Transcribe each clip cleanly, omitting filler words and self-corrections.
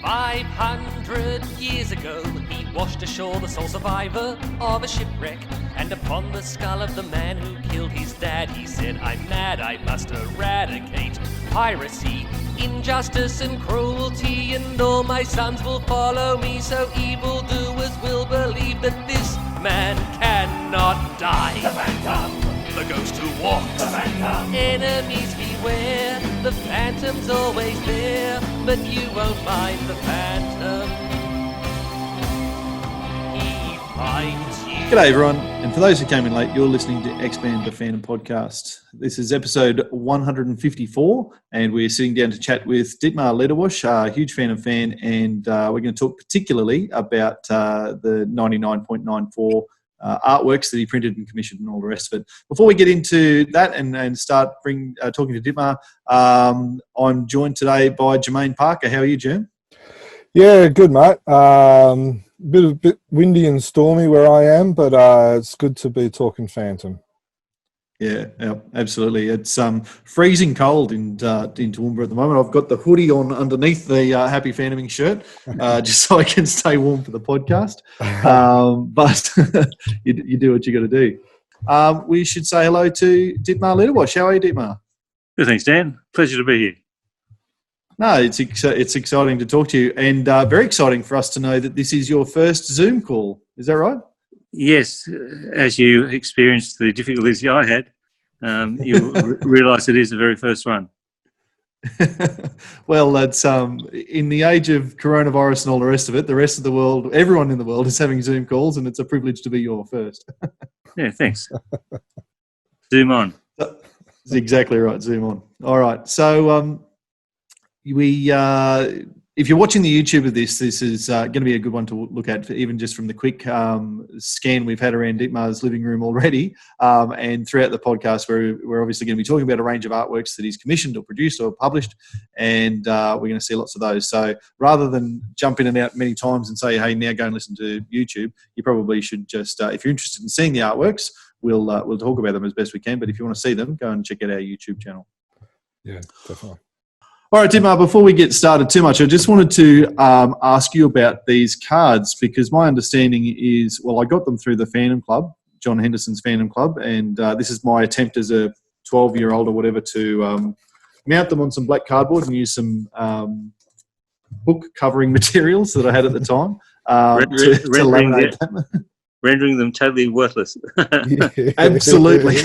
500 years ago, he washed ashore the sole survivor of a shipwreck. And upon the skull of the man who killed his dad, he said, "I'm mad, I must eradicate piracy, injustice and cruelty, and all my sons will follow me, so evildoers will believe that this man cannot die." The Phantom, The ghost who walks, the Phantom, enemies beware, the Phantom's always there, but you won't find the Phantom. He finds you. G'day everyone, and for those who came in late, you're listening to Expand the Phantom podcast. This is episode 154, and we're sitting down to chat with Dietmar Lederwasch, a huge Phantom fan, and we're going to talk particularly about the 99.94 artworks that he printed and commissioned and all the rest of it. Before we get into that and start talking to Dietmar, I'm joined today by Jermaine Parker. How are you, Jerm? Yeah, good, mate. Bit windy and stormy where I am, but it's good to be talking Phantom. Yeah, absolutely. It's freezing cold in Toowoomba at the moment. I've got the hoodie on underneath the Happy Phantoming shirt, just so I can stay warm for the podcast. But you do what you got to do. We should say hello to Dietmar Lederwasch. How are you, Dietmar? Good, thanks, Dan. Pleasure to be here. No, it's exciting to talk to you, and very exciting for us to know that this is your first Zoom call. Is that right? Yes, as you experienced the difficulties I had, you realise it is the very first one. Well, that's in the age of coronavirus and all the rest of it, the rest of the world, everyone in the world is having Zoom calls, and it's a privilege to be your first. Yeah, thanks. Zoom on. That's exactly right, Zoom on. All right, so if you're watching the YouTube of this is going to be a good one to look at, even just from the quick scan we've had around Dietmar's living room already. And throughout the podcast, we're obviously going to be talking about a range of artworks that he's commissioned or produced or published, and we're going to see lots of those. So rather than jump in and out many times and say, hey, now go and listen to YouTube, you probably should just, if you're interested in seeing the artworks, we'll talk about them as best we can. But if you want to see them, go and check out our YouTube channel. Yeah, definitely. All right, Dietmar, before we get started too much, I just wanted to ask you about these cards, because my understanding is, well, I got them through the Phantom Club, John Henderson's Phantom Club, and this is my attempt as a 12-year-old or whatever to mount them on some black cardboard and use some book covering materials that I had at the time to laminate them. Rendering them totally worthless. Absolutely.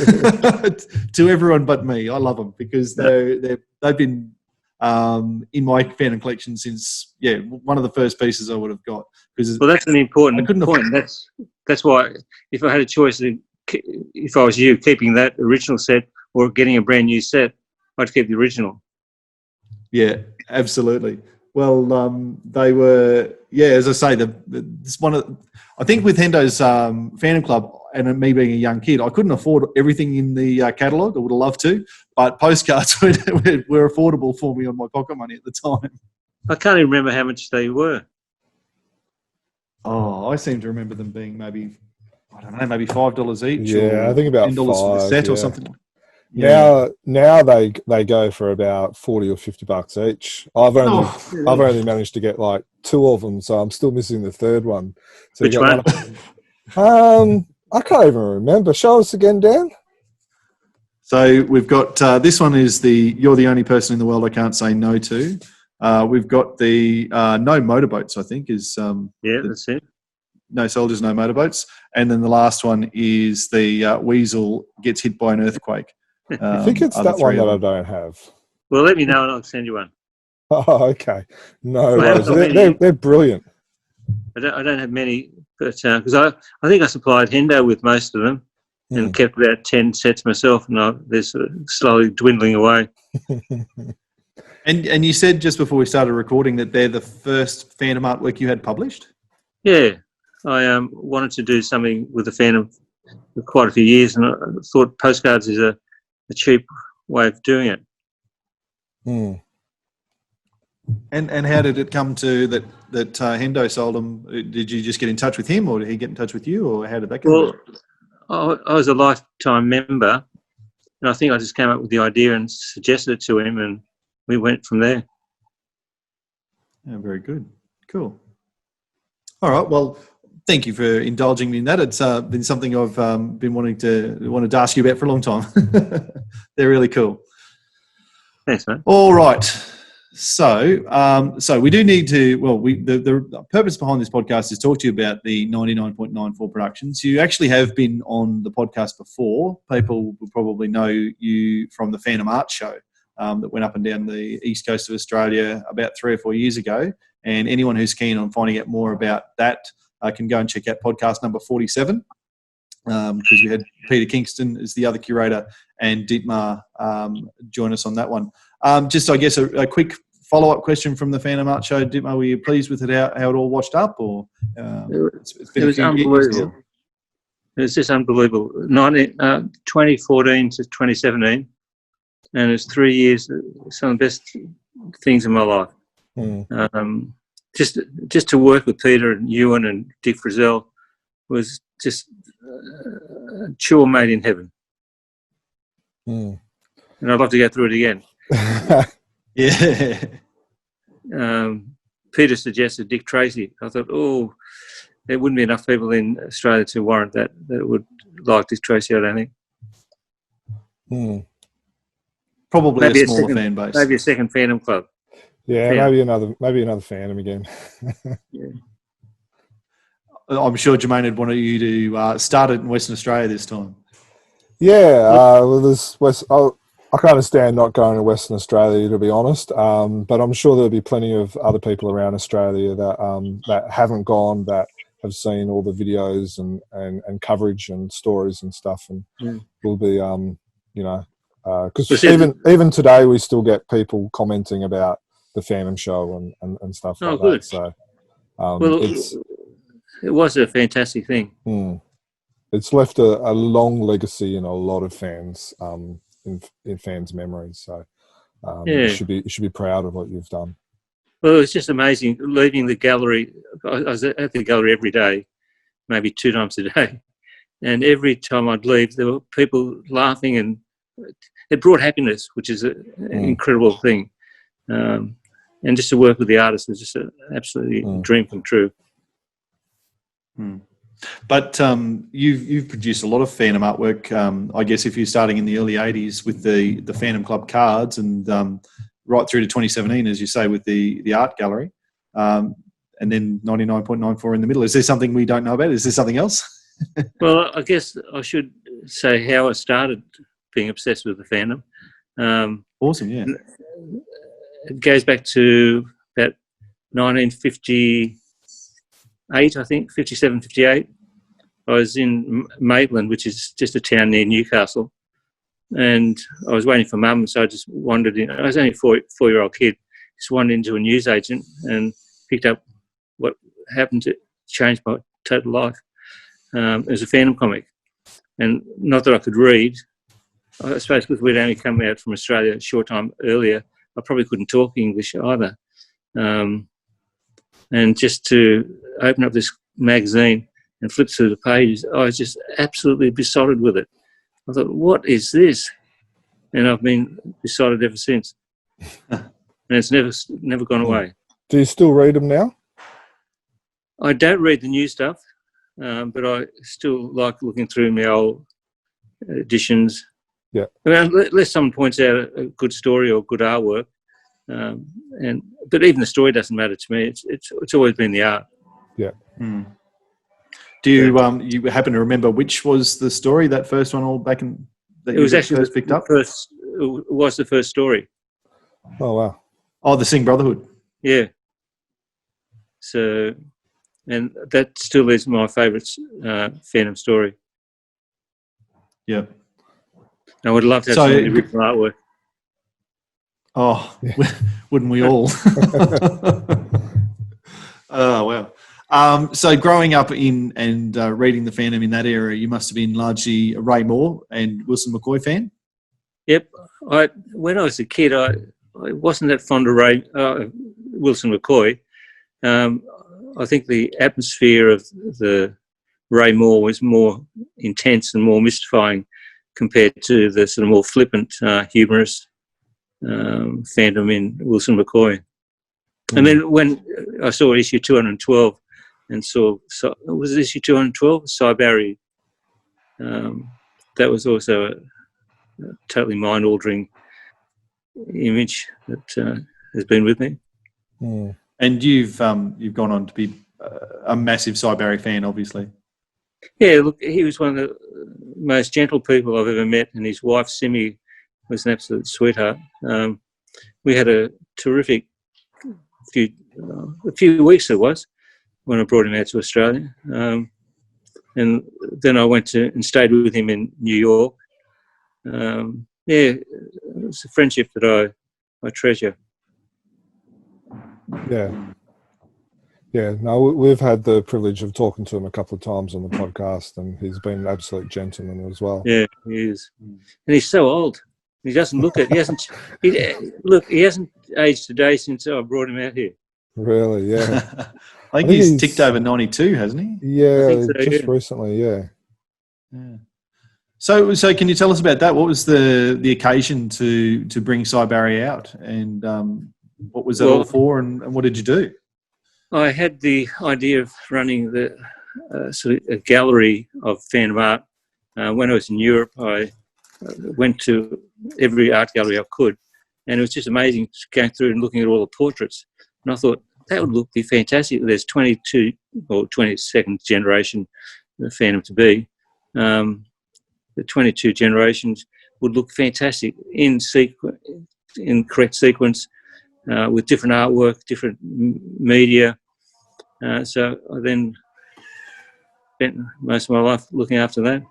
To everyone but me. I love them because they've been in my Phantom collection since one of the first pieces I would have got. Well, that's an important point. That's why if I had a choice, if I was you, keeping that original set or getting a brand new set, I'd keep the original. Yeah, absolutely. Well, they were, as I say, this one of, I think with Hendo's Phantom Club and me being a young kid, I couldn't afford everything in the catalogue. I would have loved to, but postcards were affordable for me on my pocket money at the time. I can't even remember how much they were. Oh, I seem to remember them being maybe $5 each. Yeah, I think about $10 for the set or something. Yeah. Now they go for about $40 or $50 each. I've only managed to get like 2 of them, so I'm still missing the third one. So which one? I can't even remember. Show us again, Dan. So we've got this one is You're the Only Person in the World I Can't Say No To. We've got the No Motorboats, I think, is that's it. No Soldiers, No Motorboats. And then the last one is the Weasel Gets Hit by an Earthquake. I think it's that one that I don't have. Well, let me know and I'll send you one. Oh, okay. No worries. They're brilliant. I don't have many, but because I think I supplied Hendo with most of them and kept about 10 sets myself, and they're sort of slowly dwindling away. And you said just before we started recording that they're the first Phantom artwork you had published? Yeah. I wanted to do something with the Phantom for quite a few years, and I thought postcards is a cheap way of doing it. Mm. And how did it come to that Hendo sold them? Did you just get in touch with him, or did he get in touch with you, or how did that go? Well, I was a lifetime member, and I think I just came up with the idea and suggested it to him, and we went from there. Yeah, very good. Cool. All right. Well, thank you for indulging me in that. It's been something I've been wanted to ask you about for a long time. They're really cool. Thanks, mate. All right. So we do need to. Well, the purpose behind this podcast is to talk to you about the 99.94 productions. You actually have been on the podcast before. People will probably know you from the Phantom Art Show that went up and down the east coast of Australia about 3 or 4 years ago. And anyone who's keen on finding out more about that can go and check out podcast number 47, because we had Peter Kingston as the other curator and Dietmar join us on that one. Just, I guess, a quick follow-up question from the Phantom Art Show. Dietmar, were you pleased with it, how it all washed up? Or it's been it was unbelievable. It was just unbelievable. 2014 to 2017, and it's 3 years, some of the best things in my life. Just to work with Peter and Ewan and Dick Frizzell was just a chore made in heaven. And I'd love to go through it again. Yeah. Peter suggested Dick Tracy. I thought, there wouldn't be enough people in Australia to warrant that would like Dick Tracy, I don't think. Probably maybe a smaller fan base. Maybe a second Phantom Club. Yeah, maybe another Phantom again. Yeah. I'm sure Jermaine had wanted you to start it in Western Australia this time. Yeah, I can understand not going to Western Australia, to be honest, but I'm sure there'll be plenty of other people around Australia that haven't gone, that have seen all the videos and coverage and stories and stuff, and will be, because even today we still get people commenting about the Phantom Show and stuff like good. that. So, it was a fantastic thing. It's left a long legacy in a lot of fans, in fans' memories. So, you should be proud of what you've done. Well, it's just amazing leaving the gallery. I was at the gallery every day, maybe 2 times a day, and every time I'd leave, there were people laughing, and it brought happiness, which is an incredible thing. And just to work with the artists was just an absolutely dream come true. But you've produced a lot of Phantom artwork. I guess if you're starting in the early 80s with the Phantom Club cards, and right through to 2017, as you say, with the art gallery, and then 99.94 in the middle. Is there something we don't know about? Is there something else? Well, I guess I should say how I started being obsessed with the Phantom. Awesome, yeah. It goes back to about 1958, I think, 57, 58. I was in Maitland, which is just a town near Newcastle, and I was waiting for Mum, so I just wandered in. I was only a four-year-old kid, just wandered into a newsagent and picked up what happened to change my total life. It was a Phantom comic, and not that I could read. I suppose because we'd only come out from Australia a short time earlier, I probably couldn't talk English either. And just to open up this magazine and flip through the pages, I was just absolutely besotted with it. I thought, what is this? And I've been besotted ever since. And it's never gone away. Do you still read them now? I don't read the new stuff, but I still like looking through my old editions. Yeah. I mean, unless someone points out a good story or good artwork, but even the story doesn't matter to me. It's always been the art. Yeah. Do you you happen to remember which was the story, that first one, all back in that it was you actually first picked up? It was the first story. Oh wow. Oh, the Sing Brotherhood. Yeah. So, and that still is my favourite Phantom story. Yeah. I would love to have some of the original artwork. Oh, yeah. Wouldn't we all? Oh, wow. So growing up in and reading the Phantom in that era, you must have been largely a Ray Moore and Wilson McCoy fan? Yep. When I was a kid, I wasn't that fond of Wilson McCoy. I think the atmosphere of the Ray Moore was more intense and more mystifying compared to the sort of more flippant, humorous Phantom in Wilson McCoy. And then when I saw issue 212 and saw, was it issue 212? Cy Barry. That was also a totally mind-altering image that has been with me. Mm. And you've gone on to be a massive Cy Barry fan, obviously. Yeah, look, he was one of the most gentle people I've ever met, and his wife, Simi, was an absolute sweetheart. We had a terrific a few weeks it was, when I brought him out to Australia. And then I went to and stayed with him in New York. It's a friendship that I treasure. Yeah. Yeah, no, we've had the privilege of talking to him a couple of times on the podcast, and he's been an absolute gentleman as well. Yeah, he is. And he's so old. He doesn't look it. He hasn't aged today since I brought him out here. Really, yeah. I think he's ticked over 92, hasn't he? Yeah, I think so, just yeah. recently, yeah. So can you tell us about that? What was the occasion to bring Cy Barry out, and what was that all for, and what did you do? I had the idea of running the sort of a gallery of fan art. When I was in Europe, I went to every art gallery I could, and it was just amazing going through and looking at all the portraits. And I thought that would be fantastic. There's 22 or 22nd generation Phantom to be. The 22 generations would look fantastic in correct sequence, with different artwork, different media. So I then spent most of my life looking after that.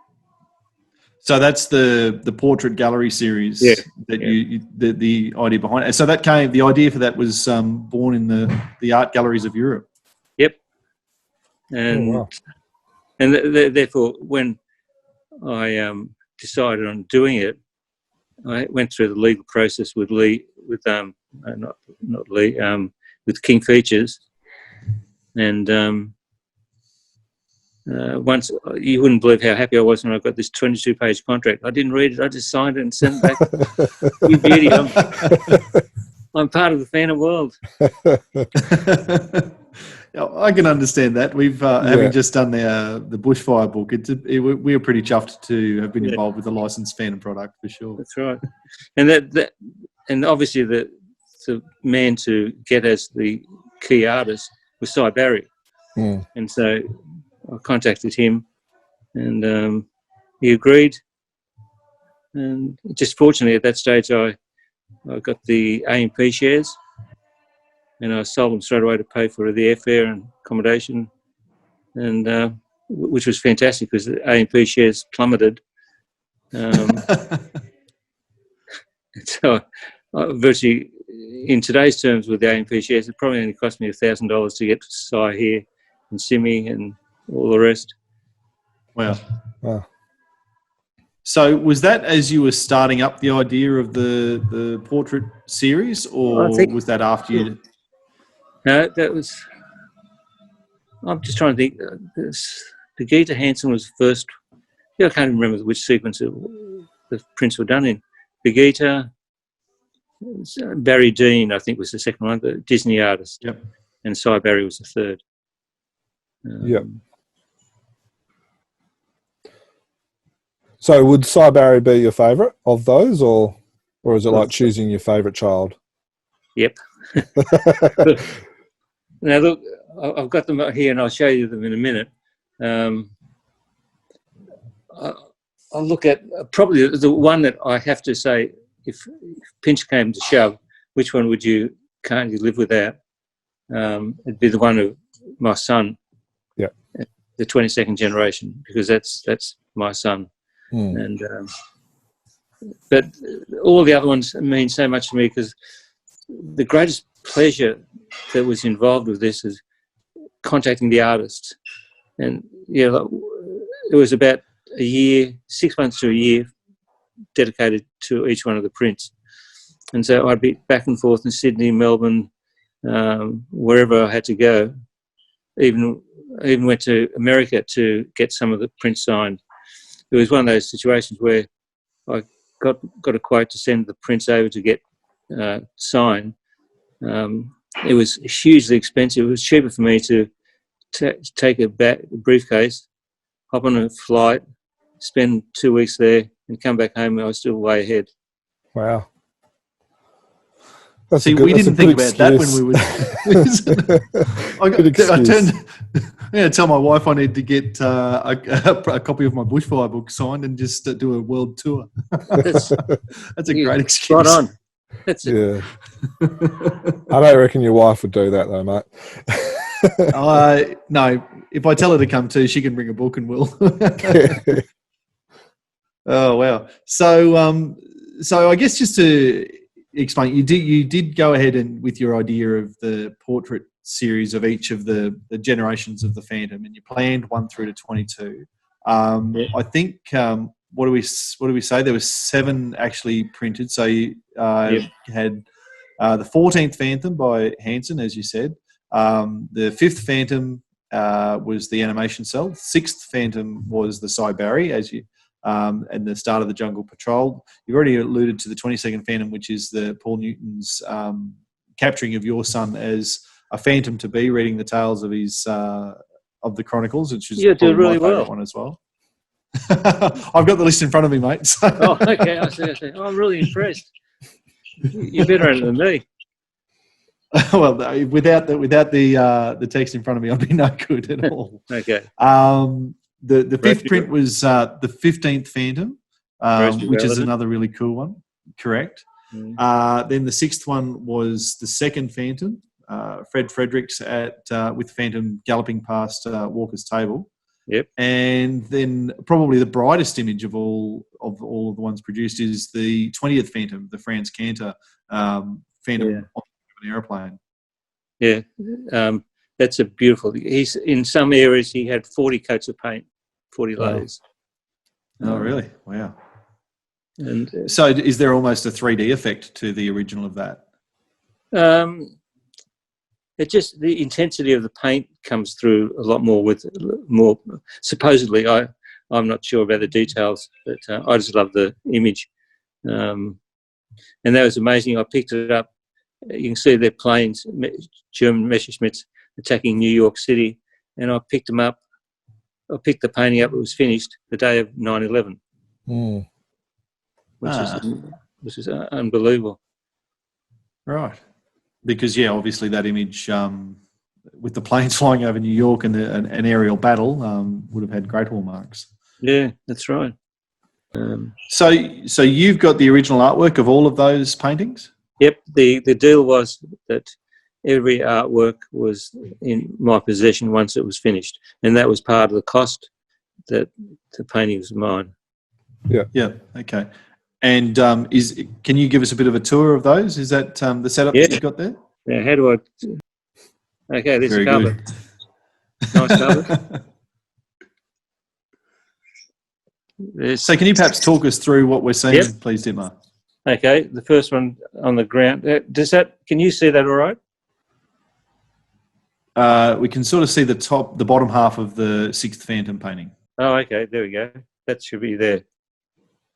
So that's the portrait gallery series the idea behind it. So the idea for that was born in the art galleries of Europe. Yep. And therefore, when I decided on doing it, I went through the legal process with King Features, and once, you wouldn't believe how happy I was when I got this 22-page contract. I didn't read it; I just signed it and sent it back. You beauty! I'm part of the Phantom world. I can understand that. We've having just done the bushfire book. We were pretty chuffed to have been involved with the licensed Phantom product for sure. That's right, and obviously the man to get as the key artist was Cy Barry, and so I contacted him, and he agreed. And just fortunately, at that stage, I got the AMP shares, and I sold them straight away to pay for the airfare and accommodation, and which was fantastic because the AMP shares plummeted. So virtually, in today's terms, with the AMP shares, it probably only cost me $1,000 to get to Cy here and Simi and all the rest. Wow. So was that as you were starting up the idea of the portrait series, or was that after you? No, that was. I'm just trying to think. Birgitta Hansen was the first. I can't remember which sequence the prints were done in. Birgitta, Barry Dean, I think, was the second one, the Disney artist. Yep. And Cy Barry was the third. Yep. So would Cy Barry be your favourite of those, or is it like choosing your favourite child? Yep. Now look, I've got them here, and I'll show you them in a minute. I'll look at probably the one that I have to say, if pinch came to shove, which one would you can't you live without? It'd be the one of my son. Yeah. The 22nd generation, because that's my son. And but all the other ones mean so much to me, because the greatest pleasure that was involved with this is contacting the artists. And it was about a year, 6 months to a year, dedicated to each one of the prints. And so I'd be back and forth in Sydney, Melbourne, wherever I had to go. Even went to America to get some of the prints signed. It was one of those situations where I got a quote to send the prints over to get signed. it was hugely expensive. It was cheaper for me to take a briefcase, hop on a flight, spend 2 weeks there, and come back home. And I was still way ahead. Wow. See, we didn't think about that when we were. I turned. Yeah, tell my wife I need to get a copy of my bushfire book signed and just do a world tour. That's a great excuse. Right on. That's it. Yeah. I don't reckon your wife would do that though, mate. No, if I tell her to come too, she can bring a book and we'll. Oh wow! So I guess just to explain, you did go ahead and with your idea of the portrait series of each of the generations of the Phantom, and you planned 1 through to 22. I think what do we say? There were 7 actually printed. So you had the 14th Phantom by Hanson, as you said. The 5th Phantom was the animation cell. 6th Phantom was the Cy Barry, as you. And the start of the Jungle Patrol. You've already alluded to the 22nd Phantom, which is the Paul Newton's capturing of your son as a Phantom to be, reading the tales of his of the Chronicles, which is doing really my favourite well. one as well. I've got the list in front of me, mate. So. Oh, okay. I see. Oh, I'm really impressed. You're better at it than me. Well, without the text in front of me, I'd be no good at all. Okay. The 5th print was the 15th Phantom, which is another really cool one. Correct. Then the 6th one was the 2nd Phantom, Fred Fredericks with Phantom galloping past Walker's table. Yep. And then probably the brightest image of all of the ones produced is the 20th Phantom, the Franz Cantor Phantom on an aeroplane. Yeah. That's a beautiful. He's in some areas he had 40 coats of paint, 40 layers. Oh, really? Wow. And so, is there almost a 3D effect to the original of that? It just the intensity of the paint comes through a lot more with more. Supposedly, I'm not sure about the details, but I just love the image, and that was amazing. I picked it up. You can see their planes, German Messerschmitts, attacking New York City, and I picked them up. I picked the painting up. It was finished the day of 9/11, which is unbelievable. Right, because obviously that image with the planes flying over New York and an aerial battle would have had great hallmarks. Yeah, that's right. So you've got the original artwork of all of those paintings? Yep. The deal was that every artwork was in my possession once it was finished, and that was part of the cost. That the painting was mine. Yeah. Yeah. Okay. And can you give us a bit of a tour of those? Is that the setup that you've got there? Yeah. How do I? Okay, there's a cover. Nice cover. So can you perhaps talk us through what we're seeing, please, Dietmar? Okay, the first one on the ground. Can you see that all right? We can sort of see the bottom half of the 6th Phantom painting. Oh, okay, there we go. That should be there.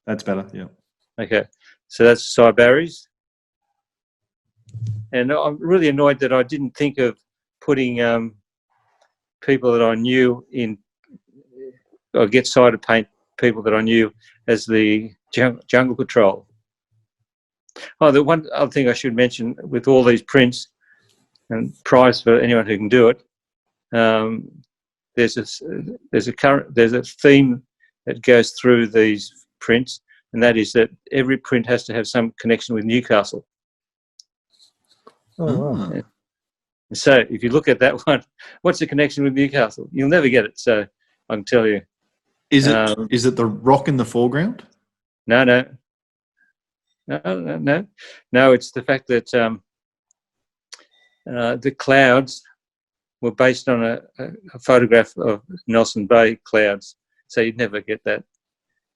That's better, yeah. Okay, so that's Cy Barry's. And I'm really annoyed that I didn't think of putting people that I knew in, or get Cy to paint people that I knew as the Jungle Patrol. Oh, the one other thing I should mention with all these prints, and prize for anyone who can do it, there's a theme that goes through these prints, and that is that every print has to have some connection with Newcastle. Oh, wow. Yeah. So if you look at that one, what's the connection with Newcastle? You'll never get it, so I can tell you. Is it the rock in the foreground? No, it's the fact that the clouds were based on a photograph of Nelson Bay clouds, so you'd never get that.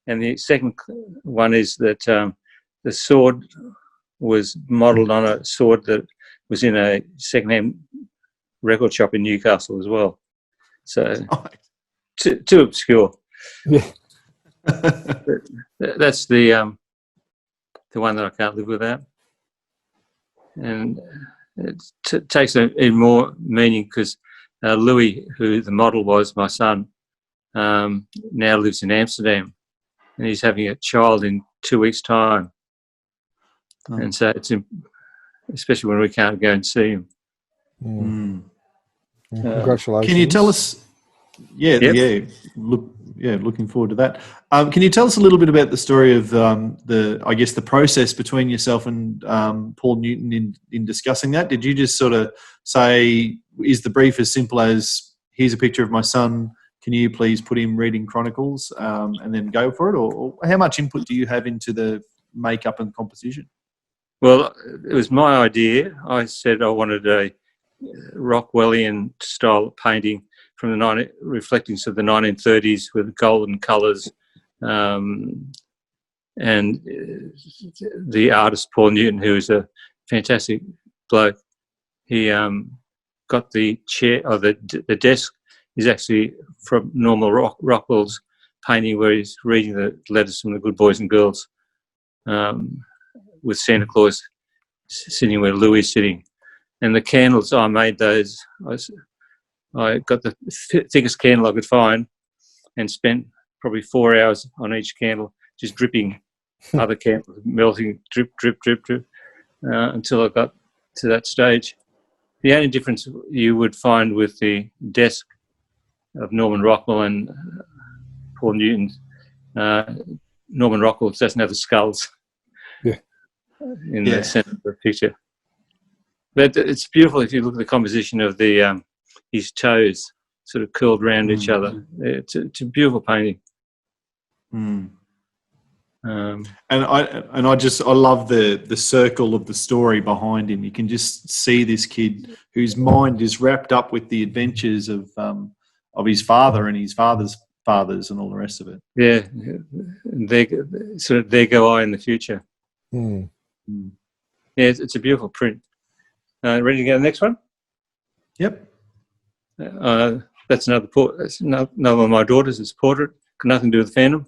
And the second one is that the sword was modelled on a sword that was in a second-hand record shop in Newcastle as well. So too obscure. Yeah. That's the one that I can't live without. And it takes in more meaning because Louis, who the model was, my son, now lives in Amsterdam, and he's having a child in 2 weeks' time. Oh. And so it's especially when we can't go and see him. Congratulations. Can you tell us? Yeah, Yep. Looking forward to that. Can you tell us a little bit about the story of the process between yourself and Paul Newton in discussing that? Did you just sort of say, is the brief as simple as, here's a picture of my son, can you please put him reading Chronicles, and then go for it? Or how much input do you have into the makeup and composition? Well, it was my idea. I said I wanted a Rockwellian style of painting from reflecting the 1930s with golden colours, and the artist Paul Newton, who is a fantastic bloke, he got the chair, or the desk is actually from Norman Rockwell's painting, where he's reading the letters from the good boys and girls, with Santa Claus sitting where Louis is sitting. And the candles, I made those. I got the thickest candle I could find and spent probably 4 hours on each candle, just dripping other candles, melting, drip, drip, drip, drip, until I got to that stage. The only difference you would find with the desk of Norman Rockwell and Paul Newton, Norman Rockwell doesn't have the skulls in the centre of the picture. But it's beautiful if you look at the composition of his toes sort of curled around each other. It's a beautiful painting. And I love the circle of the story behind him. You can just see this kid whose mind is wrapped up with the adventures of his father and his father's fathers and all the rest of it. Yeah, there go I in the future. Yeah, it's a beautiful print. Ready to go to the next one? Yep. That's another That's another one of my daughters. It's a portrait. Got nothing to do with the Phantom.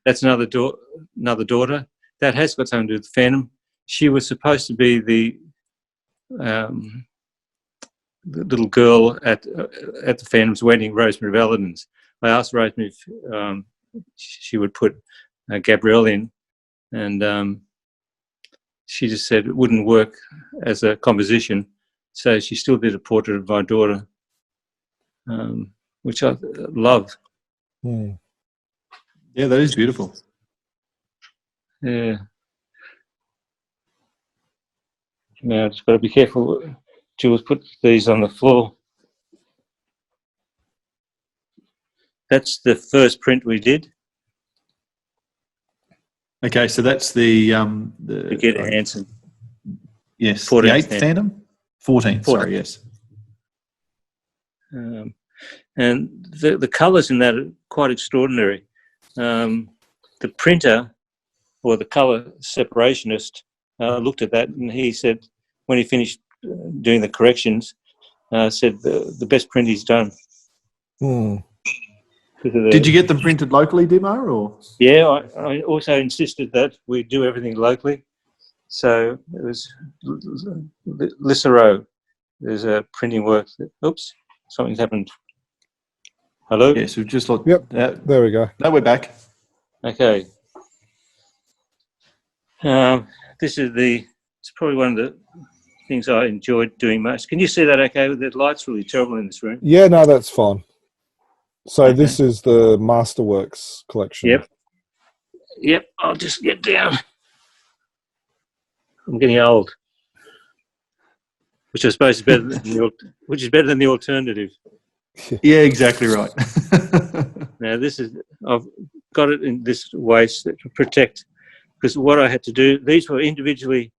That's another daughter. That has got something to do with the Phantom. She was supposed to be the little girl at the Phantom's wedding, Rosemary Valentine's. I asked Rosemary if she would put Gabrielle in, and she just said it wouldn't work as a composition, so she still did a portrait of my daughter, which I love. Yeah, that is beautiful. Yeah. Now, just got to be careful. Jules, put these on the floor. That's the first print we did. Okay, so that's the Get Hansen. Yes, 14th the 8th Phantom? 14th, sorry, yes. And the colours in that are quite extraordinary. The printer, or the colour separationist, looked at that, and he said, when he finished doing the corrections, said the best print he's done. Did you get them printed locally, Dietmar, or? Yeah, I also insisted that we do everything locally. So it was Lissero. There's a printing work. Oops, something's happened. Hello? Yes, we've just looked. Yep, there we go. No, we're back. Okay. This is it's probably one of the things I enjoyed doing most. Can you see that okay? The light's really terrible in this room. Yeah, no, that's fine. So this is the Masterworks collection. Yep, I'll just get down. I'm getting old. Which I suppose is better than the alternative. Yeah, exactly right. Now I've got it in this way to protect, because what I had to do, these were individually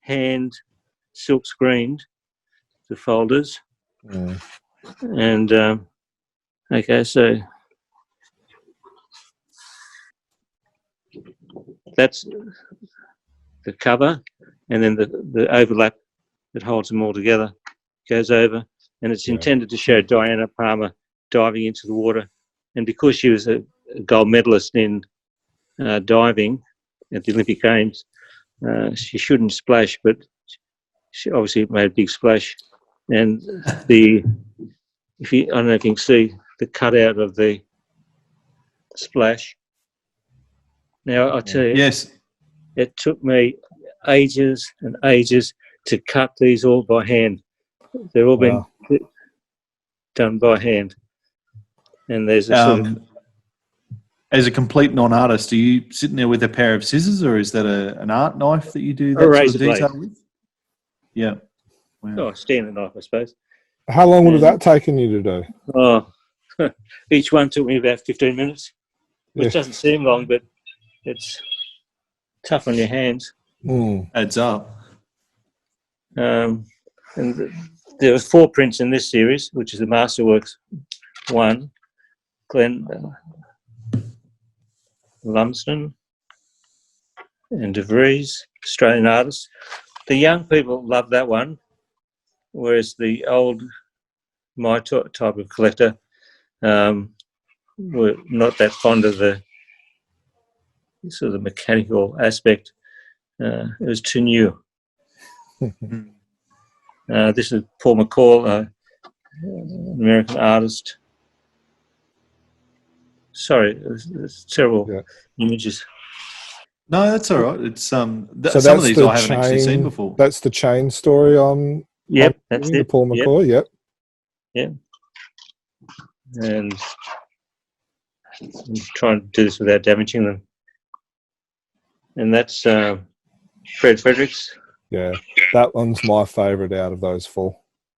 hand silk screened, the folders. And okay, so that's the cover, and then the overlap that holds them all together goes over, and it's intended to show Diana Palmer diving into the water. And because she was a gold medalist in diving at the Olympic Games, she shouldn't splash, but she obviously made a big splash. And I don't know if you can see the cutout of the splash. Now, I tell you, Yes. it took me ages and ages to cut these all by hand. They've all been done by hand. And there's a sort of... As a complete non-artist, are you sitting there with a pair of scissors, or is that an art knife that you do that sort of detail with? Yeah. Wow. Oh, standing knife, I suppose. How long would have that taken you to do? Oh, each one took me about 15 minutes, which doesn't seem long, but it's tough on your hands. Adds up. And there were 4 prints in this series, which is the Masterworks one, Glenn Lumsden and De Vries, Australian artists. The young people love that one, whereas the old, my type of collector, were not that fond of the sort of the mechanical aspect. It was too new. This is Paul McCall, an American artist. Sorry, it's terrible images. No, that's all right. It's So some of these I haven't actually seen before. That's the chain story on. Yep, that's the it. Paul McCall. Yep. And I'm trying to do this without damaging them. And that's Fred Fredericks. Yeah, that one's my favourite out of those 4.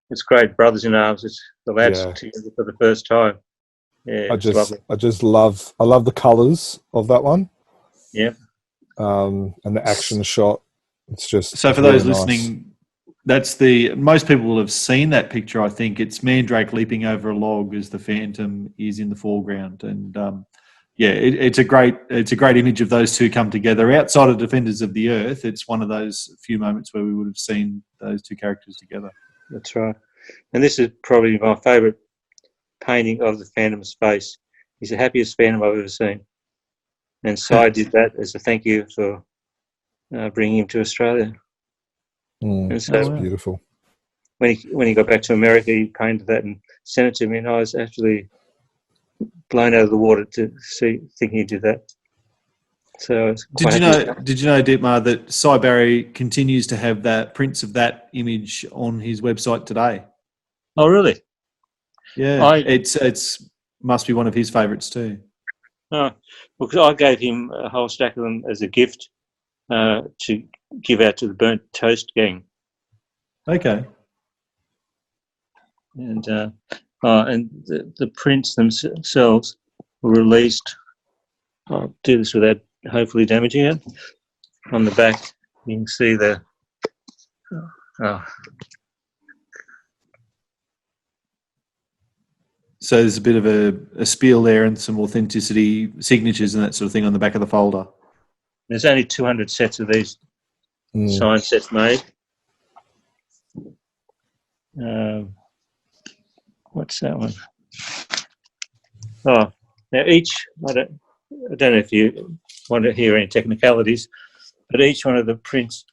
It's great, Brothers in Arms. It's the lads together for the first time. Yeah, I love the colours of that one. Yeah. And the action shot. It's just so for those listening, that's most people will have seen that picture. I think it's Mandrake leaping over a log as the Phantom is in the foreground, and it's a great image of those two come together. Outside of Defenders of the Earth, it's one of those few moments where we would have seen those two characters together. That's right. And this is probably my favourite painting of the Phantom's face. He's the happiest Phantom I've ever seen. And Cy did that as a thank you for bringing him to Australia. And so that's beautiful. When he got back to America, he painted that and sent it to me, and I was actually blown out of the water to thinking he did that. So did you know, Dietmar, that Cy Barry continues to have that prints of that image on his website today? Oh, really? Yeah, it's must be one of his favourites too. Oh, because I gave him a whole stack of them as a gift to give out to the Burnt Toast gang. Okay. And the prints themselves were released. I'll do this without hopefully damaging it. On the back, you can see the. So there's a bit of a spiel there and some authenticity, signatures and that sort of thing on the back of the folder. There's only 200 sets of these signed sets made. What's that one? Oh, now each, I don't know if you want to hear any technicalities, but each one of the prints,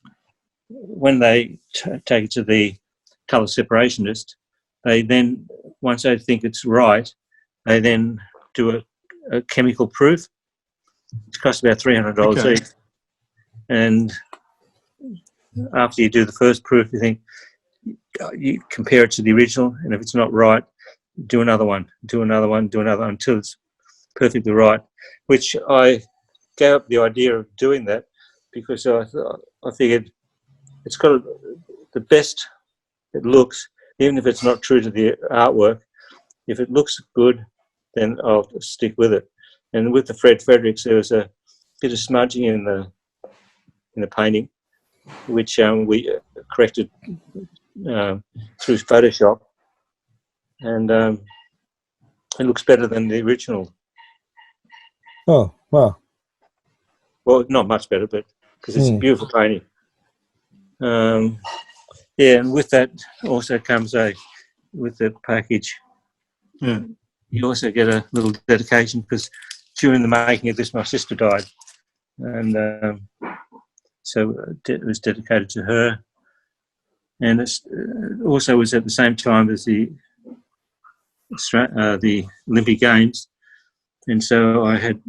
when they take it to the colour separationist, they then, once they think it's right, they then do a chemical proof. It costs about $300 each. And after you do the first proof, you think, you compare it to the original, and if it's not right, do another one until it's perfectly right. Which I gave up the idea of doing that because I figured it's got the best it looks, even if it's not true to the artwork. If it looks good, then I'll stick with it. And with the Fred Fredericks, there was a bit of smudging in the painting, which we corrected through Photoshop, and it looks better than the original. Oh, wow. Well, not much better, but because it's a beautiful painting. And with that also comes with the package. Yeah. You also get a little dedication because during the making of this, my sister died, and so it was dedicated to her. And it also was at the same time as the Olympic Games, and so I had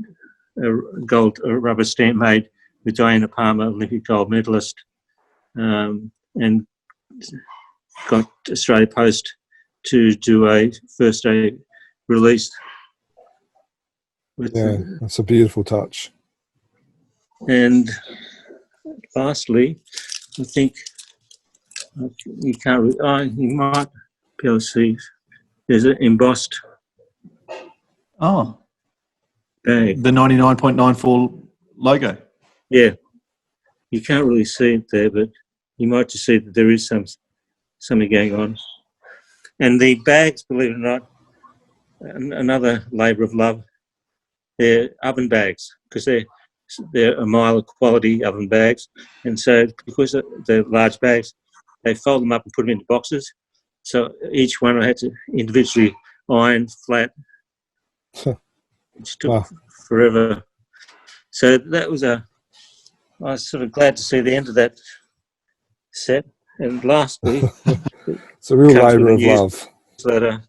a rubber stamp made with Diana Palmer, Olympic gold medalist, and got Australia Post to do a first day release. That's a beautiful touch. And lastly, I think you can't. You might be able to see. There's an embossed Oh, bag. the 99.94 logo. Yeah, you can't really see it there, but you might just see that there is something going on. And the bags, believe it or not, another labour of love. They're oven bags because they're a mile of quality oven bags, and so because they're large bags, they fold them up and put them into boxes. So each one I had to individually iron flat, which took forever. So that was I was sort of glad to see the end of that set. And lastly, it's a real labour of love. Newsletter,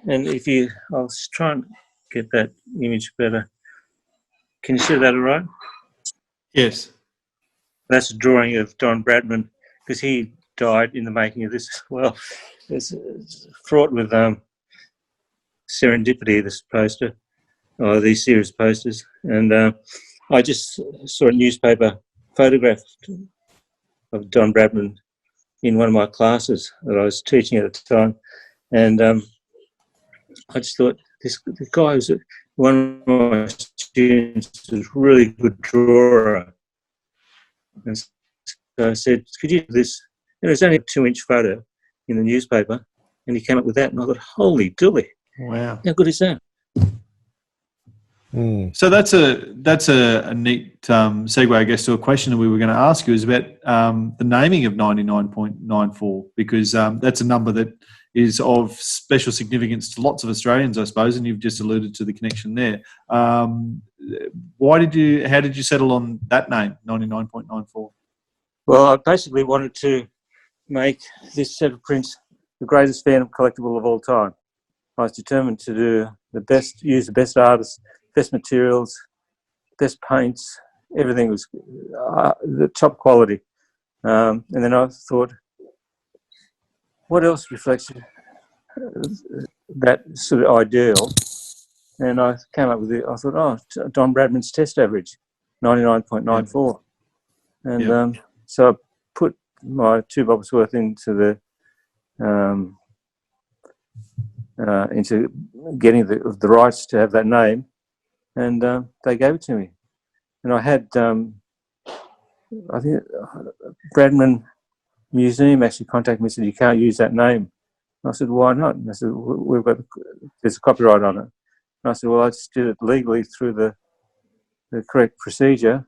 and if I'll try and get that image better. Can you see that all right? Yes. That's a drawing of Don Bradman, because he died in the making of this as well. It's fraught with serendipity, this poster, or these series of posters. And I just saw a newspaper photograph of Don Bradman in one of my classes that I was teaching at the time. And I just thought, the guy was one of my students, was a really good drawer. And so I said, could you do this? And it was only a 2-inch photo in the newspaper, and he came up with that, and I thought, holy dooly. Wow. How good is that? So that's a neat segue, I guess, to a question that we were going to ask you, is about the naming of 99.94, because that's a number that is of special significance to lots of Australians, I suppose, and you've just alluded to the connection there. How did you settle on that name, 99.94? Well, I basically wanted to make this set of prints the greatest Phantom collectible of all time. I was determined to do use the best artists, best materials, best paints. Everything was the top quality. And then I thought, what else reflects that sort of ideal? And I came up with it. I thought, Don Bradman's test average, 99.94. And so I put my 2 bobs worth into into getting the rights to have that name, and they gave it to me. And I had, I think, Bradman Museum actually contacted me and said, you can't use that name. And I said, why not? And I said, there's a copyright on it. And I said, well, I just did it legally through the correct procedure,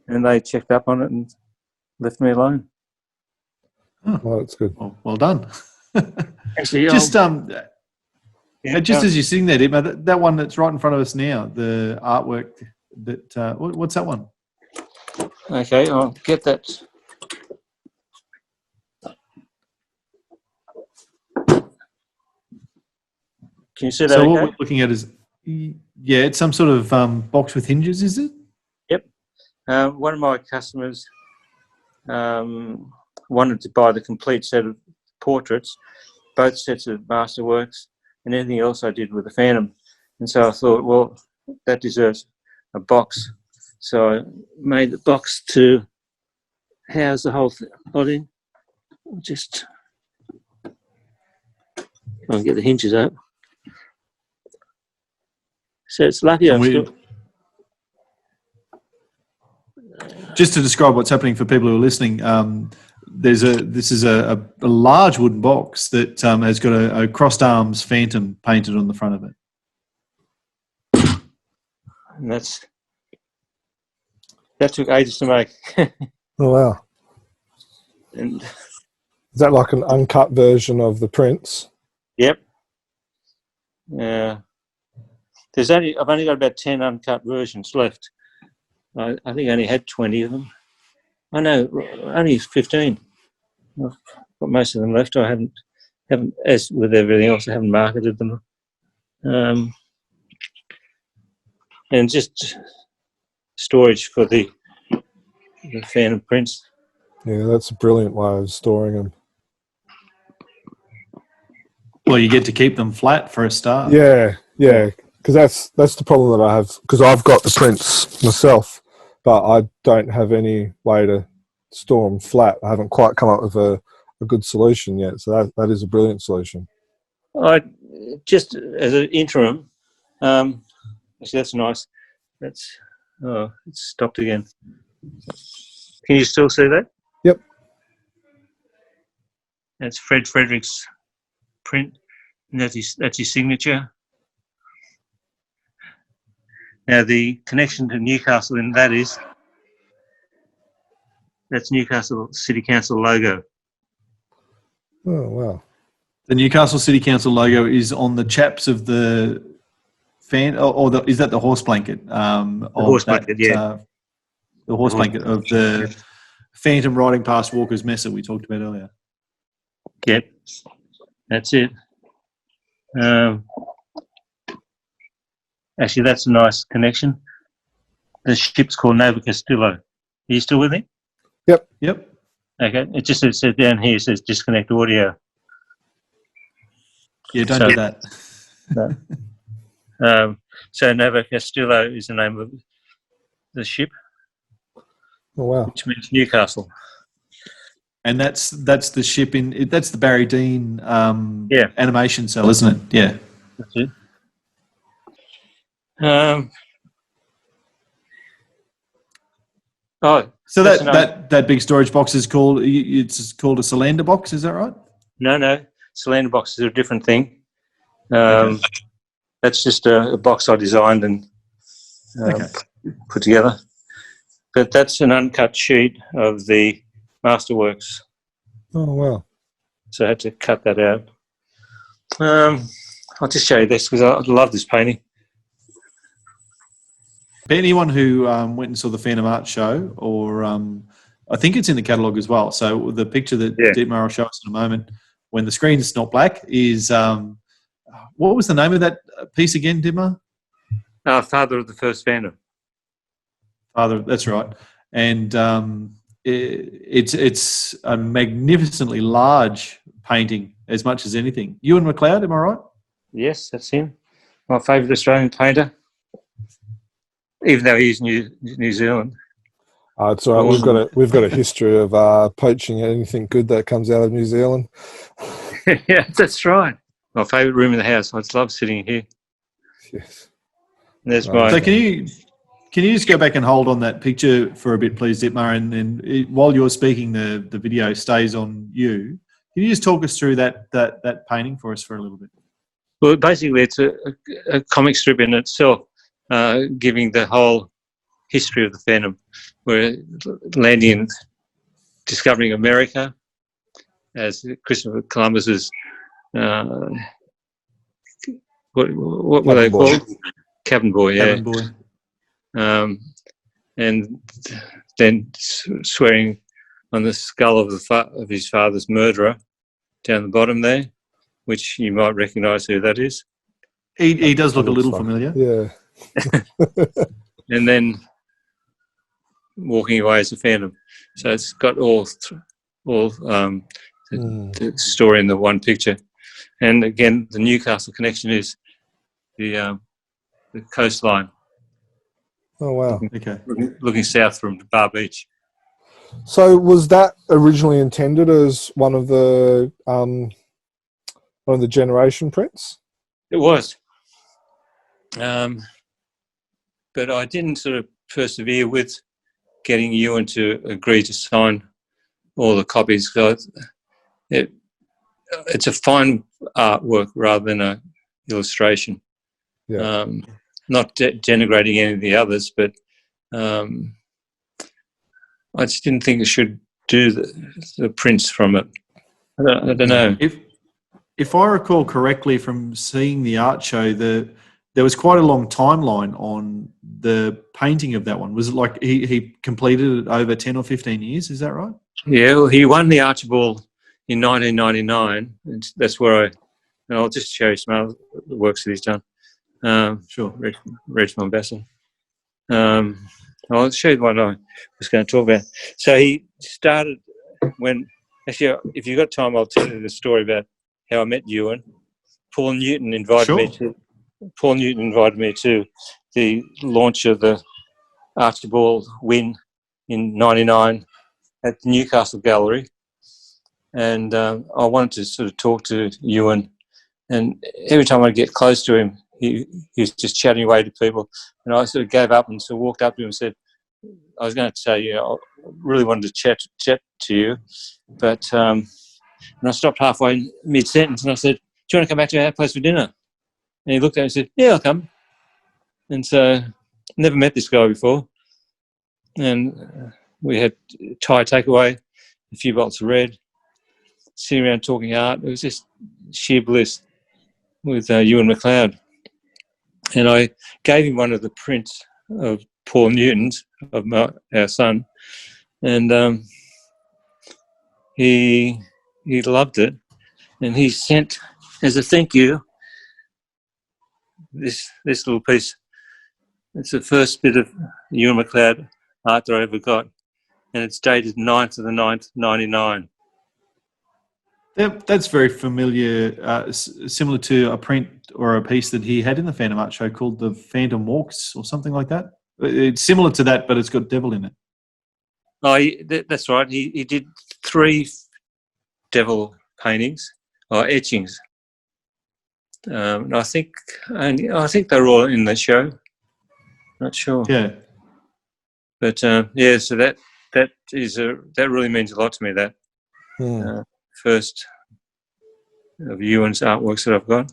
and they checked up on it and left me alone. Oh, well, that's good. Well done. Actually, just as you're sitting there, Dietmar, that one that's right in front of us now, the artwork. What's that one? Okay, I'll get that. Can you see that? So okay? what we're looking at is, it's some sort of box with hinges, is it? Yep. One of my customers wanted to buy the complete set of portraits, both sets of Masterworks, and anything else I did with the Phantom. And so I thought, well, that deserves a box. So I made the box to house the whole lot in. Just I'll get the hinges up. So it's lucky I'm still... Just to describe what's happening for people who are listening, this is a large wooden box that has got a crossed arms Phantom painted on the front of it. And that took ages to make. Oh, wow. And is that like an uncut version of the prints? Yep. I've only got about 10 uncut versions left. I think I only had 20 of them. I know, only 15. I've got most of them left. I haven't, as with everything else, I haven't marketed them. And just storage for the Phantom prints. Yeah, that's a brilliant way of storing them. Well, you get to keep them flat for a start. Yeah, because that's the problem that I have, because I've got the prints myself, but I don't have any way to store them flat. I haven't quite come up with a good solution yet, so that is a brilliant solution. I just as an interim. Actually, that's nice. It's stopped again. Can you still see that? Yep. That's Fred Frederick's print, and that's his signature. Now the connection to Newcastle in that's Newcastle City Council logo. Oh, wow. The Newcastle City Council logo is on the chaps of the fan, or is that the horse blanket? The horse blanket, yeah. The horse blanket of the Phantom riding past Walker's Messer we talked about earlier. Yep, that's it. Actually, that's a nice connection. The ship's called Nova Castillo. Are you still with me? Yep. Okay, it just says down here, it says disconnect audio. Yeah, don't do that. No. So Nova Castillo is the name of the ship, Oh, wow. which means Newcastle. And that's the ship that's the Barry Dean Yeah. animation cell, isn't it? Yeah. That's it. So that's that big storage box is called a Solander box, is that right? No. Solanderboxes boxes are a different thing. Okay. That's just a box I designed and put together. But that's an uncut sheet of the Masterworks. Oh, wow. So I had to cut that out. I'll just show you this because I love this painting. But anyone who went and saw the Phantom Art Show, or I think it's in the catalogue as well. So the picture that Dietmar will show us in a moment, when the screen's not black, is what was the name of that piece again, Dietmar? Father of the First Phantom. Father, that's right. And it's a magnificently large painting, as much as anything. Ewan McLeod, am I right? Yes, that's him. My favourite Australian painter, even though he's New Zealand. It's all right. We've got a history of poaching anything good that comes out of New Zealand. Yeah, that's right. My favourite room in the house. I just love sitting here. Yes. And there's my. So can you just go back and hold on that picture for a bit, please, Dietmar? And while you're speaking, the video stays on you. Can you just talk us through that painting for us for a little bit? Well, basically, it's a comic strip in itself, giving the whole history of the Phantom, where landing and discovering America as Christopher Columbus's what were they called? Cabin boy, yeah. Cabin boy. And then swearing on the skull of his father's murderer down the bottom there, which you might recognise who that is. He does look a little familiar. Yeah. And then walking away as a Phantom. So it's got all the story in the one picture. And again, the Newcastle connection is the coastline. Oh, wow. Okay. Looking south from Bar Beach. So was that originally intended as one of the generation prints? It was. But I didn't sort of persevere with getting Ewan to agree to sign all the copies. It's a fine artwork rather than an illustration. Yeah. Not denigrating any of the others, but I just didn't think it should do the prints from it. I don't know. If I recall correctly from seeing the art show, the there was quite a long timeline on the painting of that one. Was it like he completed it over 10 or 15 years? Is that right? Yeah, well, he won the Archibald in 1999. And that's where and I'll just show you some other works that he's done. Sure. Reg Mombassa. I'll show you what I was going to talk about. So he started when, actually, if you've got time, I'll tell you the story about how I met Ewan. Paul Newton invited me to the launch of the Archibald win in '99 at the Newcastle Gallery, and I wanted to sort of talk to Ewan. And every time I get close to him, he was just chatting away to people, and I sort of gave up and so walked up to him and said, "I was going to say, I really wanted to chat to you, but." And I stopped halfway mid-sentence and I said, "Do you want to come back to our place for dinner?" And he looked at me and said, "Yeah, I'll come." And so, never met this guy before. And we had Thai takeaway, a few bottles of red, sitting around talking art. It was just sheer bliss with Ewan McLeod. And I gave him one of the prints of Paul Newton's, of our son, and he loved it. And he sent, as a thank you, this little piece. It's the first bit of Ewan McLeod art that I ever got, and it's dated 9th of the 9th, 99. That's very familiar, similar to a print or a piece that he had in the Phantom Art Show called The Phantom Walks or something like that. It's similar to that, but it's got devil in it. Oh, that's right. He did 3 devil paintings or etchings. I think they're all in the show. Not sure. Yeah. But yeah, so that really means a lot to me. That first of Ewan's artworks that I've got.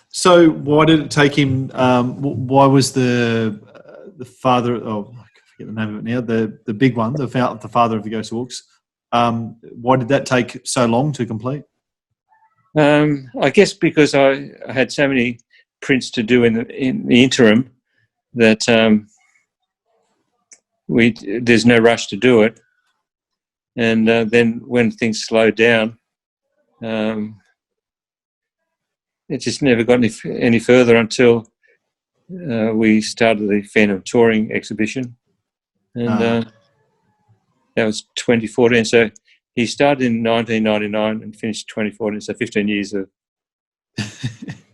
So why did it take him? Why was the father? Oh, I forget the name of it now. The big one, the father of the Ghost Walks. Why did that take so long to complete? I guess because I had so many prints to do in the interim that there's no rush to do it. And then when things slowed down, it just never got any further until we started the Phantom Touring exhibition, and that was 2014. So he started in 1999 and finished 2014. So 15 years of.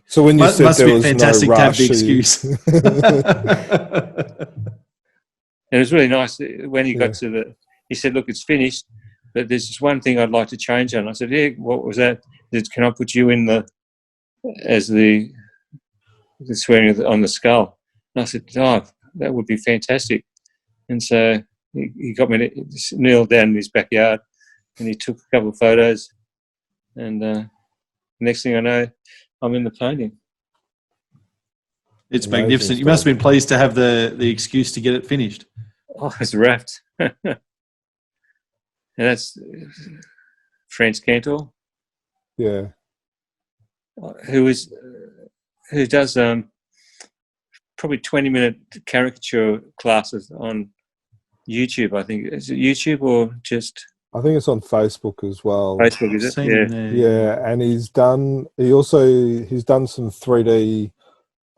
So when you said must there be was fantastic no to have rush, the excuse. And it was really nice when he got to he said, "Look, it's finished, but there's just one thing I'd like to change on." I said, "Yeah, what was that?" He said, "Can I put you in as the swearing on the skull?" And I said, "Oh, that would be fantastic." And so he got me to kneel down in his backyard, and he took a couple of photos, and next thing I know, I'm in the painting. It's magnificent. You must have been pleased to have the excuse to get it finished. Oh, it's wrapped. And that's Franz Cantor. Yeah. Who does probably 20-minute caricature classes on YouTube, I think. Is it YouTube or just... I think it's on Facebook as well. Facebook, is it? Yeah. Yeah, and he's done some 3D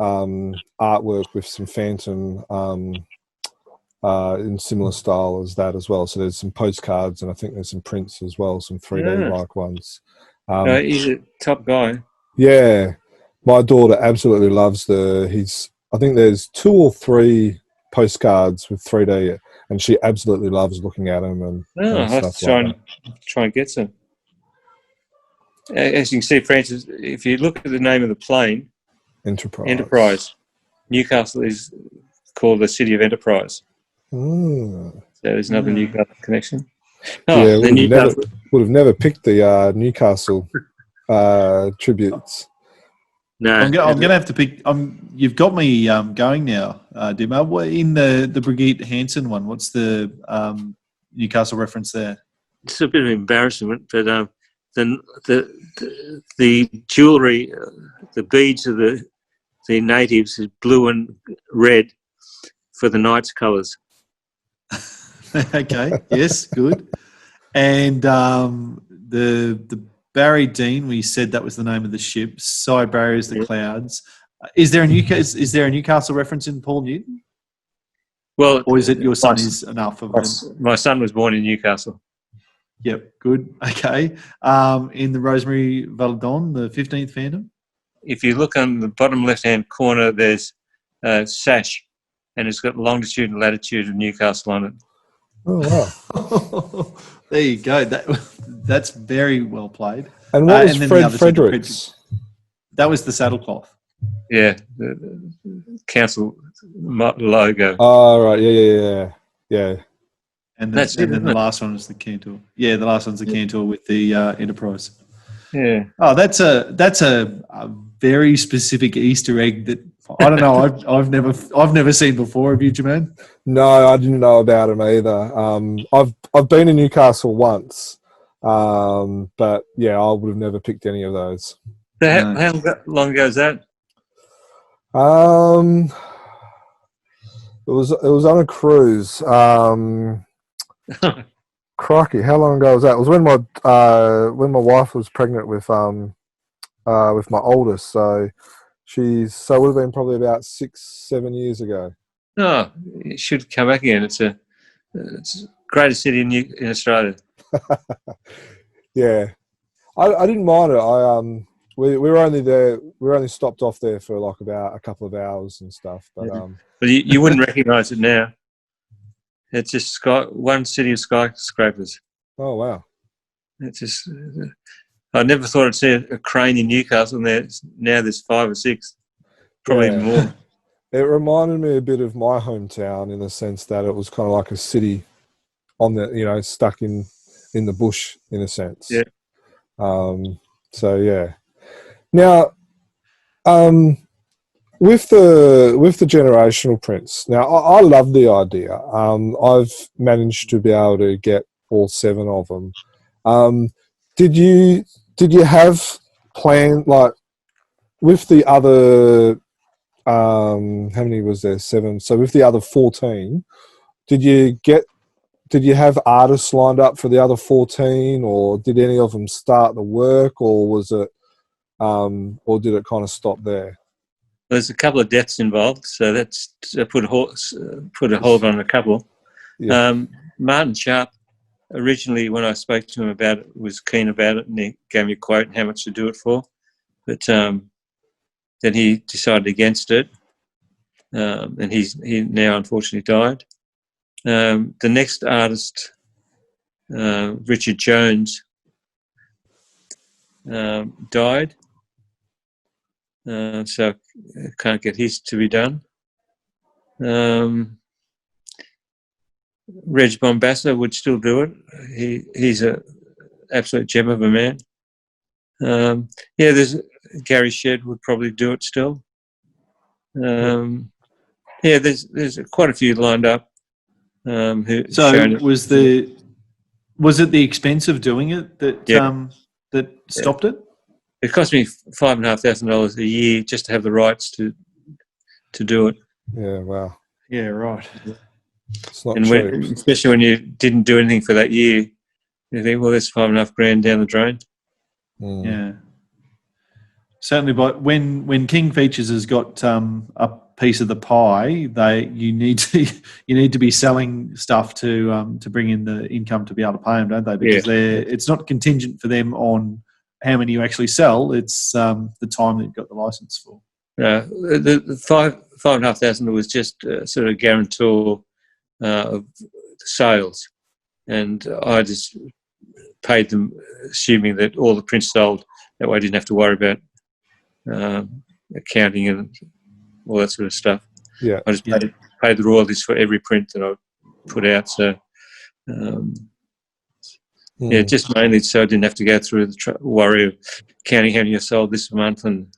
artwork with some Phantom in similar style as that as well. So there's some postcards and I think there's some prints as well, some 3D-like ones. He's a top guy. Yeah. My daughter absolutely loves I think there's 2 or 3 postcards with 3D and she absolutely loves looking at them and stuff like that. Try and get some. As you can see, Francis, if you look at the name of the plane, Enterprise. Newcastle is called the City of Enterprise. So there's another Newcastle connection. Would have never picked the Newcastle tributes. No, I'm going to have to pick. You've got me going now, Dietmar. In the Brigitte Hansen one, what's the Newcastle reference there? It's a bit of embarrassment, but the jewellery, the beads of the the natives is blue and red for the Knights colours. Okay. Yes. Good. And the Barry Dean, we said that was the name of the ship. Side Barriers, the clouds. Is there a Newcastle reference in Paul Newton? Well, Or is it your son is enough of them? My son was born in Newcastle. Yep, good. Okay. In the Rosemary Valadon, the 15th Phantom? If you look on the bottom left-hand corner, there's a sash, and it's got longitude and latitude of Newcastle on it. Oh, wow. There you go. That's very well played. And what was then the Fred other two, Fredericks? that was the saddlecloth. Yeah, the council logo. Oh, right. Yeah. And That's it, then isn't the it? last one is the Cantor. Yeah, the last one's the Cantor with the Enterprise. Yeah. Oh, that's a very specific Easter egg that I don't know. I've never seen before. Have you, Jermaine? No, I didn't know about him either. I've been in Newcastle once, but yeah, I would have never picked any of those. How long ago is that? It was on a cruise. Crikey, how long ago was that? It was when my wife was pregnant with my oldest. So it would have been probably about 6-7 years ago. No, it should come back again. It's the greatest city in Australia. Yeah, I didn't mind it. We were only there. We were only stopped off there for like about a couple of hours and stuff. But But you wouldn't recognise it now. It's just one city of skyscrapers. oh wow. It's just. I never thought I'd see a crane in Newcastle. Now there's 5 or 6, probably Yeah. more. It reminded me a bit of my hometown in the sense that it was kind of like a city on the, stuck in the bush in a sense. Yeah. So yeah. Now, with the generational prints. Now, I love the idea. I've managed to be able to get all 7 of them. Did you have planned, like with the other? How many was there? 7. So with the other 14, did you have artists lined up for the other 14, or did any of them start the work, or was it, or did it kind of stop there? There's a couple of deaths involved, so that's put a hold on a couple. Yeah. Martin Sharp, originally when I spoke to him about it, was keen about it, and he gave me a quote and how much to do it for. But then he decided against it, and he now unfortunately died. The next artist, Richard Jones, died, so I can't get his to be done. Reg Bombassa would still do it. He's a absolute gem of a man. There's Gary Shedd would probably do it still. There's quite a few lined up. Was it the expense of doing it that stopped it? It cost me $5,500 a year just to have the rights to do it. Yeah, wow. Yeah, right. It's not And cheap. especially when you didn't do anything for that year, you think, well, there's $5,500 down the drain. Mm. Yeah. Certainly, but when King Features has got a piece of the pie, you need to be selling stuff to bring in the income to be able to pay them, don't they? Because it's not contingent for them on how many you actually sell. It's the time that you've got the license for. The $5,500 was just sort of guarantor of sales, and I just paid them, assuming that all the prints sold. That way, I didn't have to worry about accounting and all that sort of stuff. Yeah, I just paid the royalties for every print that I put out. So, just mainly so I didn't have to go through the worry of counting how many I sold this month, and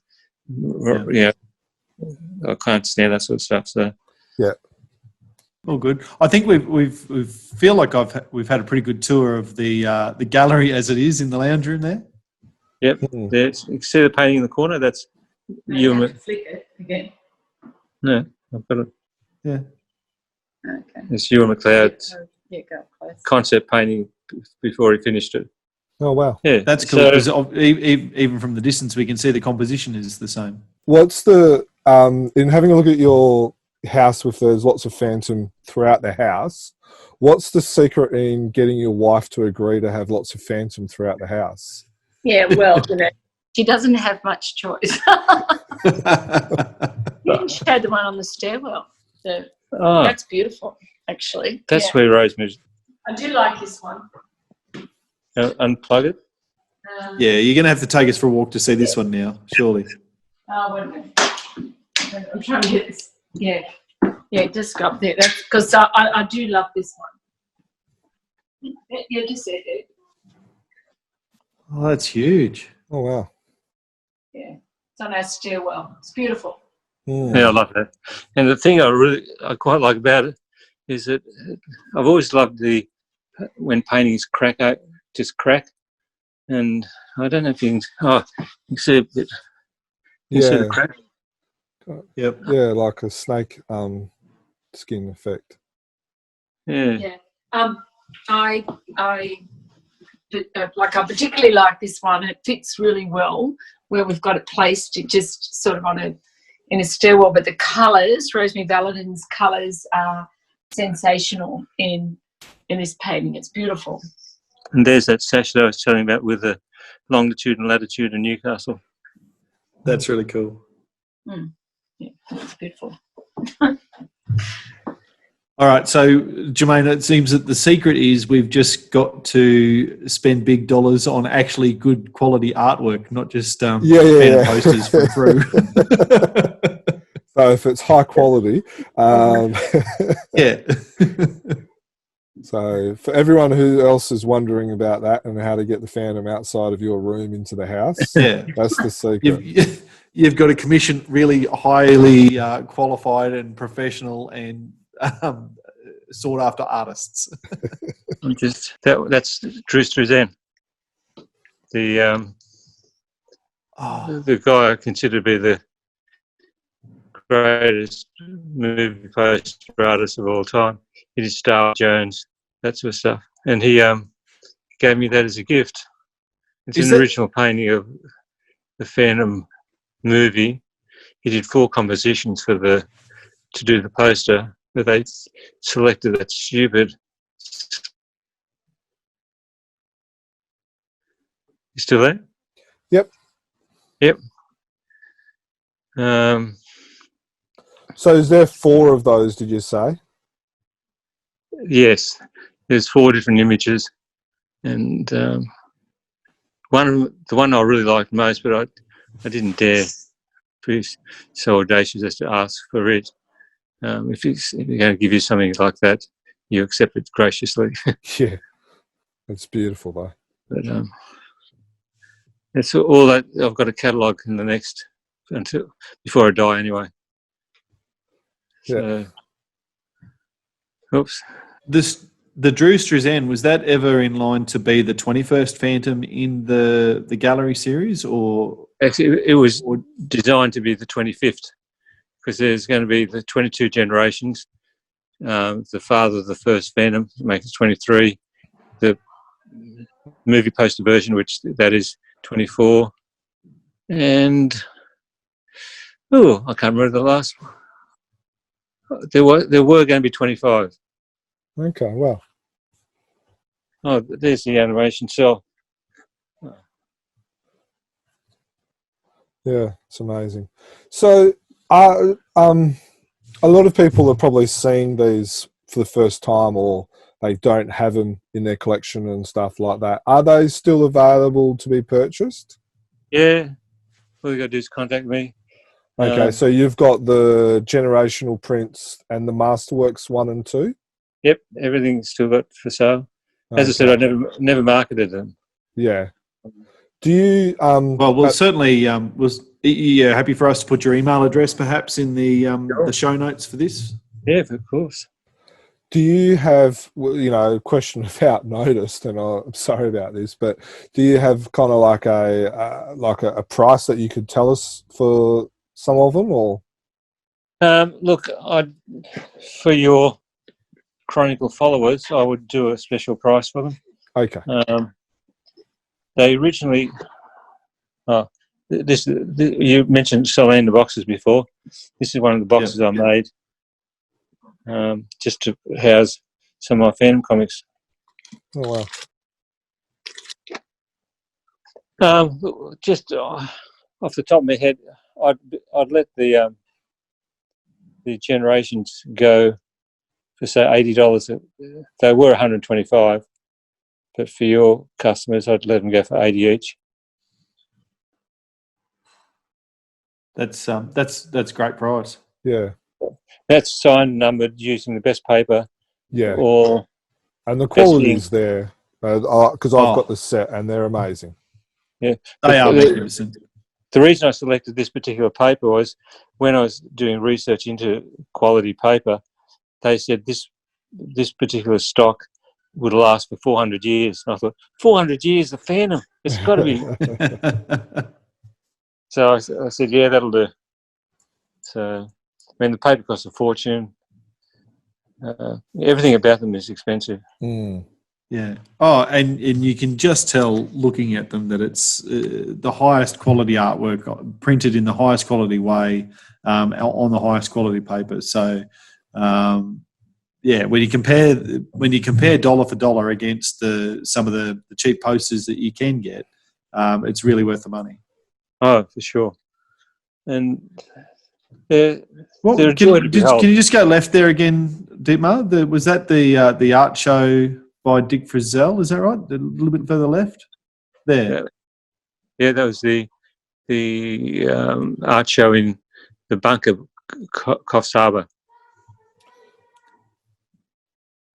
I can't stand that sort of stuff. So, yeah. All good. I think we feel like we've had a pretty good tour of the gallery as it is in the lounge room there. Yep. You see the painting in the corner? That's You have and to flick it again. no, I've got it. Yeah. Okay. It's Ewan McLeod's Yeah, go close. concept painting before he finished it. Oh wow. Yeah, That's cool So, because even from the distance we can see the composition is the same. What's the in having a look at your house with there's lots of phantom throughout the house? What's the secret in getting your wife to agree to have lots of phantom throughout the house? Yeah, well, she doesn't have much choice. Then she had the one on the stairwell. That's beautiful, actually. that's where Rosemary's. I do like this one. Unplug it. Yeah, you're going to have to take us for a walk to see this one now, surely. Oh, wait a minute. I'm trying to get this. Yeah, just go up there. That's because I do love this one. Yeah, just there. Oh, that's huge. Oh wow. Yeah, it's on our stairwell. It's beautiful. Mm. Yeah, I love that. And the thing I quite like about it is that I've always loved when paintings crack, and I don't know if you can see a bit. You see the crack? Yep. Yeah, like a snake skin effect. Yeah. I particularly like this one. It fits really well where we've got it placed. It just sort of in a stairwell, but the colours, Rosemary Valentin's colours, are sensational in this painting. It's beautiful. And there's that sash that I was telling you about with the longitude and latitude in Newcastle. That's really cool. Yeah, it's beautiful. All right, so Jermaine, it seems that the secret is we've just got to spend big dollars on actually good quality artwork, not just posters from through. So if it's high quality, yeah. So for everyone who else is wondering about that and how to get the Phantom outside of your room into the house, Yeah. that's the secret. You've got to commission really highly qualified and professional and sought after artists. That's Drew Struzan, the guy I consider to be the greatest movie poster artist of all time. He did Star Jones, that sort of stuff, and he gave me that as a gift. It's an original painting of the Phantom movie. He did 4 compositions to do the poster, but they selected that stupid. You still there? Yep. So is there 4 of those, did you say? Yes, there's 4 different images, and the one I really liked most, but I didn't dare be so audacious as to ask for it. If he's going to give you something like that, you accept it graciously. Yeah, it's beautiful though. But it's all that I've got a catalogue in the next before I die anyway. Yeah. So, oops. The Drew Struzan, was that ever in line to be the 21st Phantom in the gallery series, or Actually, it was designed to be the 25th, because there's going to be the 22 generations. The father of the first Phantom makes it 23. The movie poster version, which that is 24. And I can't remember the last one. There were going to be 25. Okay, well. Oh, there's the animation cell. Yeah, it's amazing. So, a lot of people have probably seen these for the first time, or they don't have them in their collection and stuff like that. Are they still available to be purchased? Yeah, all you got to do is contact me. Okay, so you've got the generational prints and the Masterworks 1 and 2? Yep, everything's still got for sale. As I said, I never marketed them. Yeah. Do you? we'll certainly. Was you happy for us to put your email address perhaps in the show notes for this? Yeah, of course. Do you have, question about noticed, and I'm sorry about this, but do you have kind of like a price that you could tell us for some of them, or? Look, for your Chronicle followers, I would do a special price for them. Okay. They originally, you mentioned solanderboxes before. This is one of the boxes I made, just to house some of my Phantom comics. Oh wow. Just off the top of my head, I'd let the generations go for say $80. They were $125, but for your customers, I'd let them go for $80 each. That's great price. Yeah. That's signed, numbered, using the best paper. Yeah. Or and the quality's there, because I've got the set and they're amazing. Yeah, they are magnificent. The reason I selected this particular paper was when I was doing research into quality paper, they said this particular stock would last for 400 years. And I thought, 400 years, the Phantom, it's got to be. So I said, yeah, that'll do. So, I mean, the paper costs a fortune. Everything about them is expensive. Mm. Yeah. Oh, and you can just tell looking at them that it's the highest quality artwork printed in the highest quality way on the highest quality paper. So, when you compare dollar for dollar against some of the cheap posters that you can get, it's really worth the money. Oh, for sure. And can you just go left there again, Dietmar? Was that the art show by Dick Frizzell? Is that right? A little bit further left there. Yeah, that was the art show in the bunker, Coffs Harbour.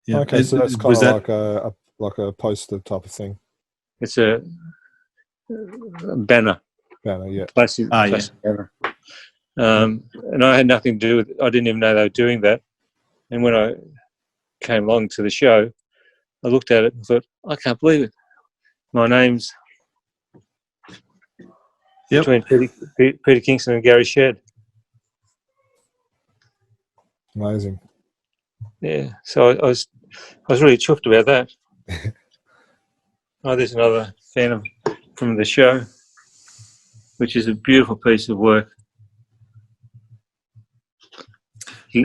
Yeah. Okay, so that's kind of like a poster type of thing. It's a banner. Banner, yeah. Plastic banner. And I had nothing to do with it. I didn't even know they were doing that. And when I came along to the show, I looked at it and thought, I can't believe it. My name's between Peter Kingston and Gary Shedd. Amazing. Yeah, so I was really chuffed about that. There's another Phantom from the show, which is a beautiful piece of work.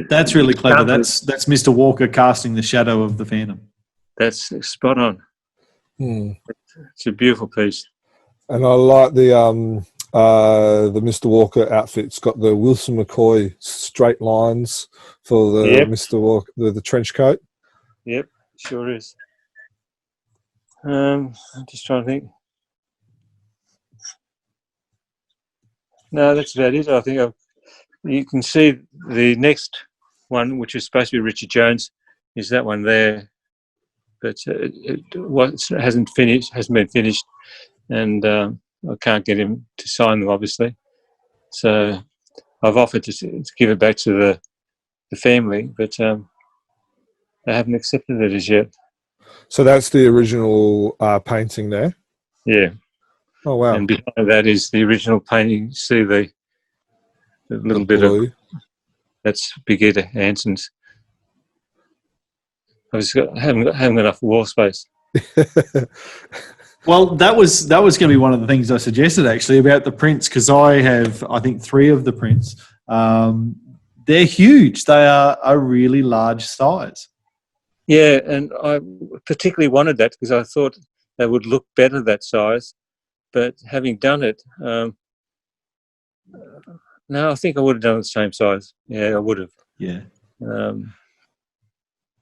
That's really clever. That's Mr. Walker casting the shadow of the Phantom. That's spot on. It's a beautiful piece. And I like the Mr. Walker outfit. It's got the Wilson McCoy straight lines for the Mr. Walker, the trench coat. Yep, sure is. I'm just trying to think. No, that's about it. I think you can see the next one, which is supposed to be Richard Jones, is that one there, but it hasn't been finished, and I can't get him to sign them, obviously. So I've offered to give it back to the family, but they haven't accepted it as yet. So that's the original painting there? Yeah. Oh, wow. And behind that is the original painting. You see the little bit blue. Of... That's Birgitta Hanson's. I haven't got enough wall space. Well, that was going to be one of the things I suggested actually about the prints, because I have, I think, 3 of the prints. They're huge. They are a really large size. Yeah, and I particularly wanted that because I thought they would look better that size. But having done it, no, I think I would have done the same size. Yeah, I would have. Yeah.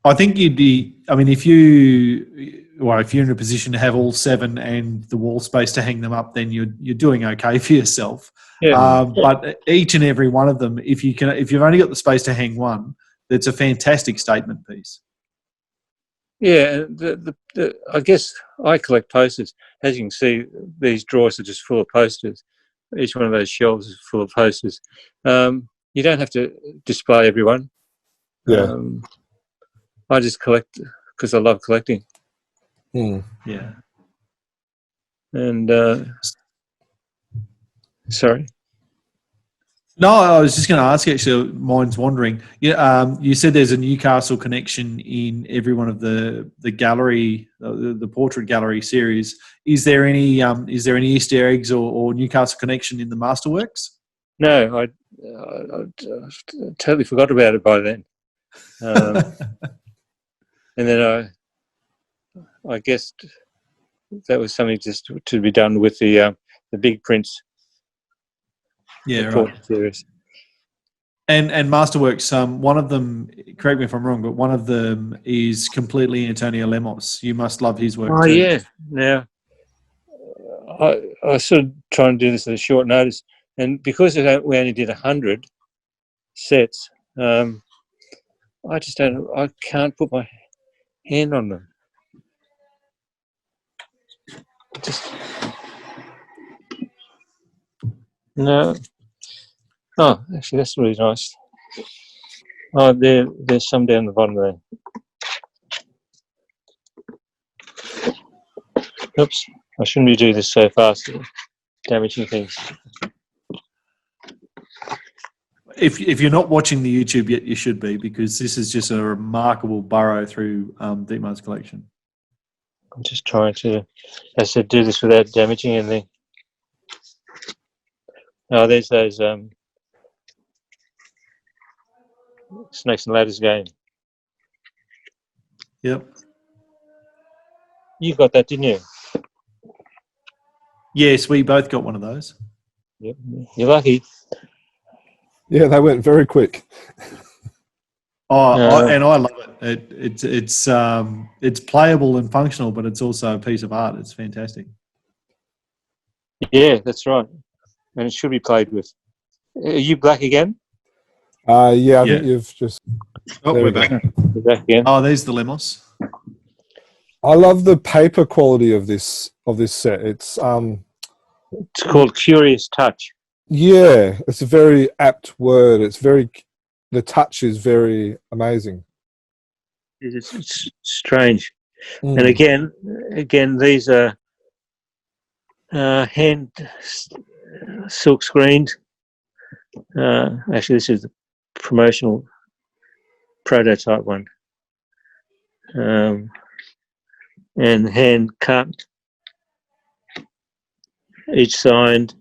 I think you'd be. I mean, if you're in a position to have all 7 and the wall space to hang them up, then you're doing okay for yourself. Yeah. But each and every one of them, if you've only got the space to hang one, that's a fantastic statement piece. Yeah, I guess I collect posters. As you can see, these drawers are just full of posters. Each one of those shelves is full of posters. You don't have to display everyone. Yeah. I just collect because I love collecting. Mm. Yeah. And sorry. No, I was just going to ask. Actually, mine's wandering. Yeah, you said there's a Newcastle connection in every one of the gallery, the portrait gallery series. Is there any Easter eggs or Newcastle connection in the Masterworks? No, I totally forgot about it by then. And then I guess that was something just to be done with the big prints. Yeah, the right. portrait series. And Masterworks, one of them, correct me if I'm wrong, but one of them is completely Antonio Lemos. You must love his work Oh too. yeah. Now I sort of try and do this at a short notice, and because we only did 100 sets, I just don't. I can't put my hand on them. Just no. Oh, actually, that's really nice. Oh, there's some down the bottom there. Oops, I shouldn't be doing this so fast, damaging things. If you're not watching the YouTube yet, you should be, because this is just a remarkable burrow through Dietmar's collection. I'm just trying to, as I said, do this without damaging anything. Oh, there's those Snakes and Ladders game. Yep. You got that, didn't you? Yes, we both got one of those. Yep. You're lucky. Yeah, they went very quick. And I love it. It's playable and functional, but it's also a piece of art. It's fantastic. Yeah, that's right. And it should be played with. Are you black again? Yeah, I think you've just. Oh, There we're we go. back. You're back again. Oh, there's the Lemos. I love the paper quality of this set. It's It's called Curious Touch. yeah, it's a very apt word. The touch is very amazing. It's strange. Mm. And again, these are hand silk screened. Actually, this is the promotional prototype one, and hand cut, each signed.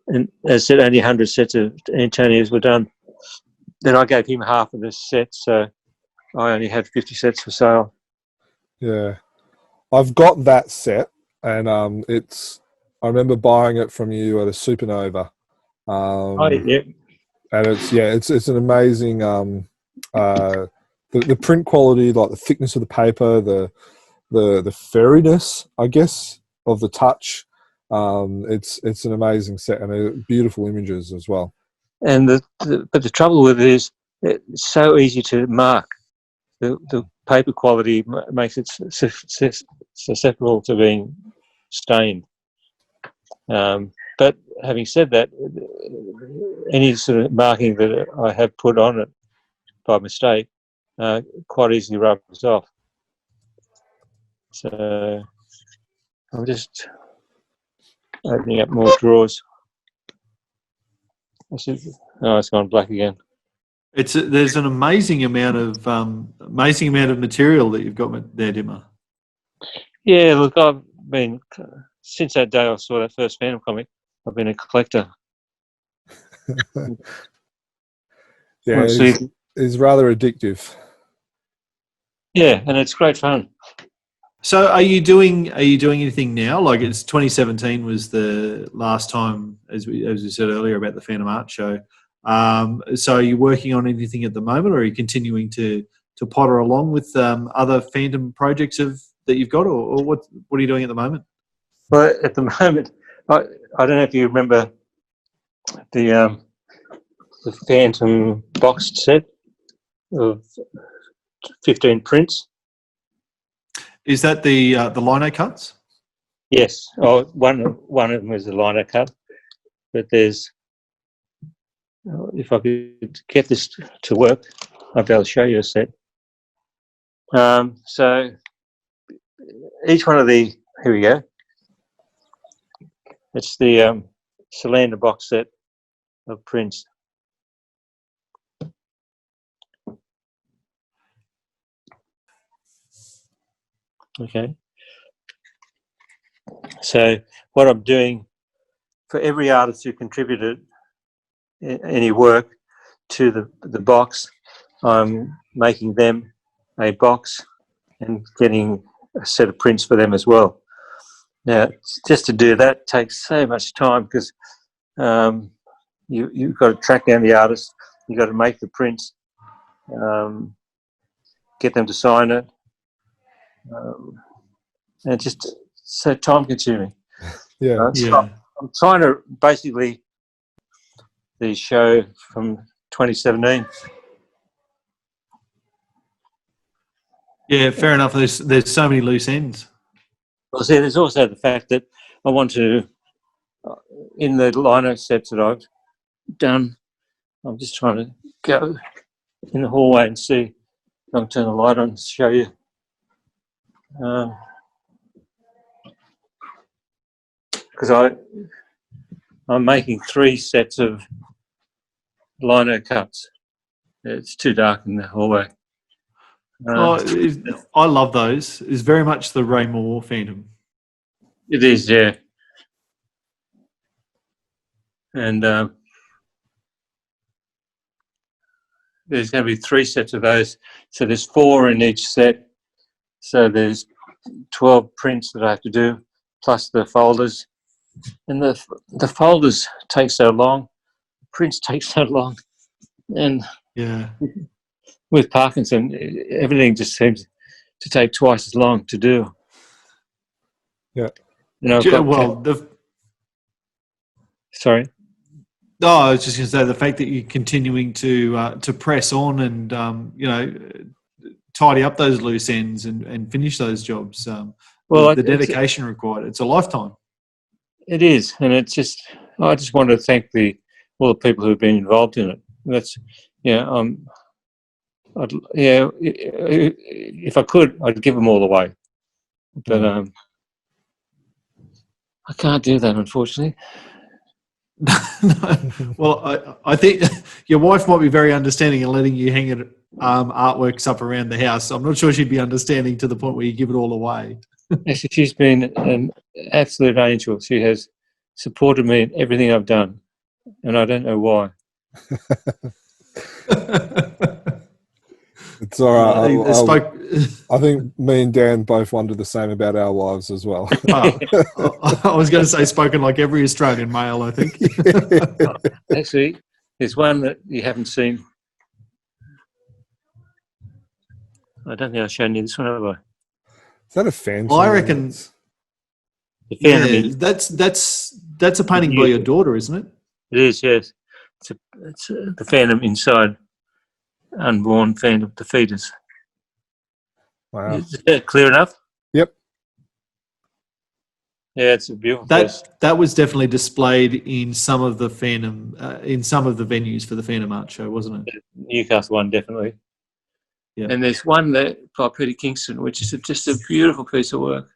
And as I said, only 100 sets of Antonios were done. Then I gave him half of the sets, so I only had 50 sets for sale. Yeah, I've got that set, and I remember buying it from you at a Supernova. Yeah. And it's an amazing the print quality, like the thickness of the paper, the fairiness, I guess, of the touch. It's an amazing set, and beautiful images as well. And but the trouble with it is it's so easy to mark. The paper quality makes it susceptible to being stained. But having said that, any sort of marking that I have put on it by mistake quite easily rubs off. So I'm just opening up more drawers. It's gone black again. There's an amazing amount of material that you've got there, Dietmar. Yeah, look, I've been since that day I saw that first Phantom comic. I've been a collector. Yeah, it's rather addictive. Yeah, and it's great fun. So, are you doing anything now? Like, it's 2017 was the last time, as we said earlier, about the Phantom Art Show. So, are you working on anything at the moment, or are you continuing to potter along with other Phantom projects that you've got, or what are you doing at the moment? Well, at the moment, I don't know if you remember the Phantom boxed set of 15 prints. Is that the lino cuts? Yes. Oh, one of them is a lino cut, but there's. If I could get this to work, I'd be able to show you a set. So each one of the, here we go. It's the Solander box set of prints. Okay. So what I'm doing for every artist who contributed any work to the box, I'm making them a box and getting a set of prints for them as well. Now, just to do that takes so much time because you've got to track down the artist, you've got to make the prints, get them to sign it, and it's just so time consuming. Yeah. So I'm trying to basically the show from 2017. Yeah, fair enough. There's so many loose ends. Well, see, there's also the fact that I want to, in the lino sets that I've done, I'm just trying to go in the hallway and see if I can turn the light on to show you. Because I'm making 3 sets of lino cuts. It's too dark in the hallway. I love those. It's very much the Ray Moore Phantom. It is, yeah. And there's going to be 3 sets of those. So there's 4 in each set. So there's 12 prints that I have to do, plus the folders. And the folders take so long, prints take so long. And Yeah. with Parkinson, everything just seems to take twice as long to do. Yeah. You know, sorry. No, I was just going to say the fact that you're continuing to press on and tidy up those loose ends and finish those jobs. The dedication required. It's a lifetime. It is, and it's just. I just want to thank all the people who've been involved in it. That's if I could, I'd give them all away, but I can't do that, unfortunately. No. Well, I think your wife might be very understanding and letting you hang it artworks up around the house. I'm not sure she'd be understanding to the point where you give it all away. Actually, she's been an absolute angel. She has supported me in everything I've done, and I don't know why. It's all right. I I think me and Dan both wonder the same about our wives as well. I was going to say spoken like every Australian male, I think. Actually, there's one that you haven't seen. I don't think I've shown you this one, have I? Is that a Phantom? Well, I reckon the Phantom. that's a painting by your daughter, isn't it? It is, yes. It's the Phantom inside unborn Phantom, the fetus. Wow. Is that clear enough? Yep. Yeah, it's a beautiful piece. That was definitely displayed in some of the Phantom, in some of the venues for the Phantom Art Show, wasn't it? Newcastle one, definitely. Yeah. And there's one there by Peter Kingston, which is just a beautiful piece of work.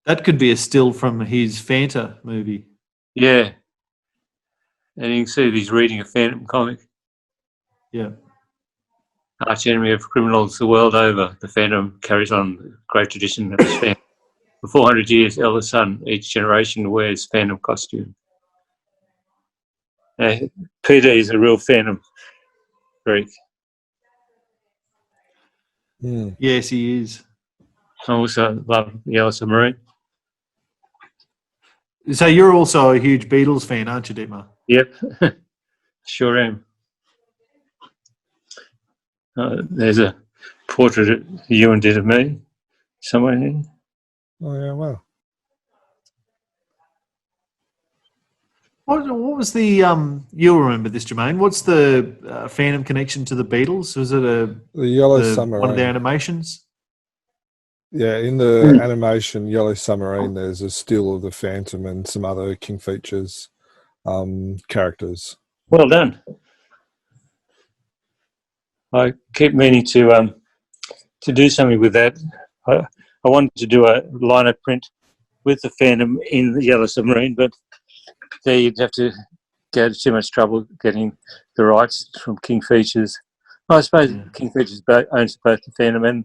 That could be a still from his Fanta movie. Yeah. And you can see that he's reading a Phantom comic. Yeah. Arch enemy of criminals the world over, the Phantom carries on the great tradition of his family. For 400 years, eldest son, each generation wears Phantom costume. Peter is a real Phantom freak. Mm. Yes, he is. I also love Yellow Submarine. So you're also a huge Beatles fan, aren't you, Dietmar? Yep, sure am. There's a portrait that Ewan did of me somewhere here. Oh, yeah, wow. What was the you'll remember this, Jermaine? What's the Phantom connection to the Beatles? Was it The Yellow Submarine. one of their animations? Yeah, in the animation Yellow Submarine, there's a still of the Phantom and some other King Features characters. Well done. I keep meaning to do something with that. I wanted to do a lino print with the Phantom in the Yellow Submarine, but there you'd have to go to too much trouble getting the rights from King Features. I suppose King Features owns both the Phantom and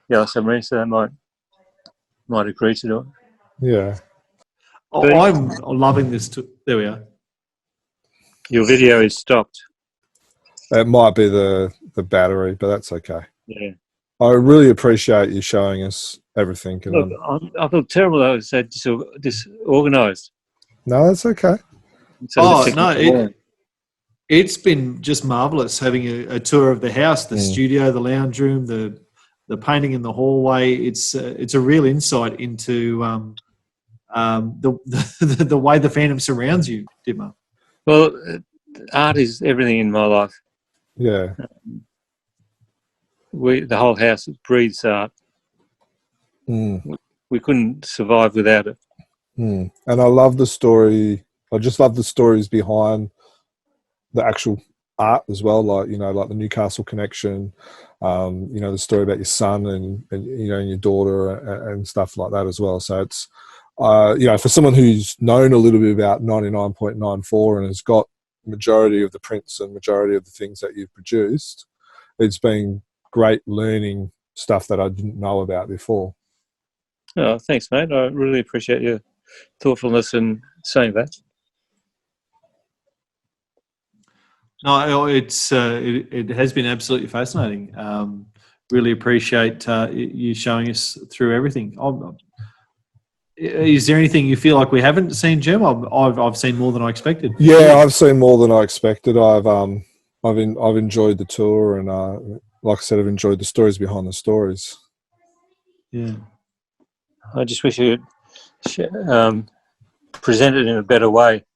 Yellow Submarine, so they might agree to do it. Yeah. Oh, I'm loving this too. There we are. Your video is stopped. It might be the battery, but that's okay. Yeah. I really appreciate you showing us everything. And Look, I feel terrible though. It's so disorganised. no, that's okay. So it's been just marvelous having a tour of the house, the studio, the lounge room, the painting in the hallway. It's a real insight into the way the Phantom surrounds you, Dietmar. well, art is everything in my life. Yeah. The whole house breathes art. We couldn't survive without it. And I love the story. I just love the stories behind the actual art as well, like the Newcastle connection, the story about your son and your daughter and stuff like that as well. So it's for someone who's known a little bit about 99.94 and has got majority of the prints and majority of the things that you've produced, it's been great learning stuff that I didn't know about before. Oh, thanks, mate. I really appreciate your thoughtfulness in saying that. No, it has been absolutely fascinating. Really appreciate you showing us through everything. Is there anything you feel like we haven't seen, Jim? I've seen more than I expected. Yeah, I've seen more than I expected. I've enjoyed the tour, and like I said, I've enjoyed the stories behind the stories. Yeah. I just wish you'd present it in a better way.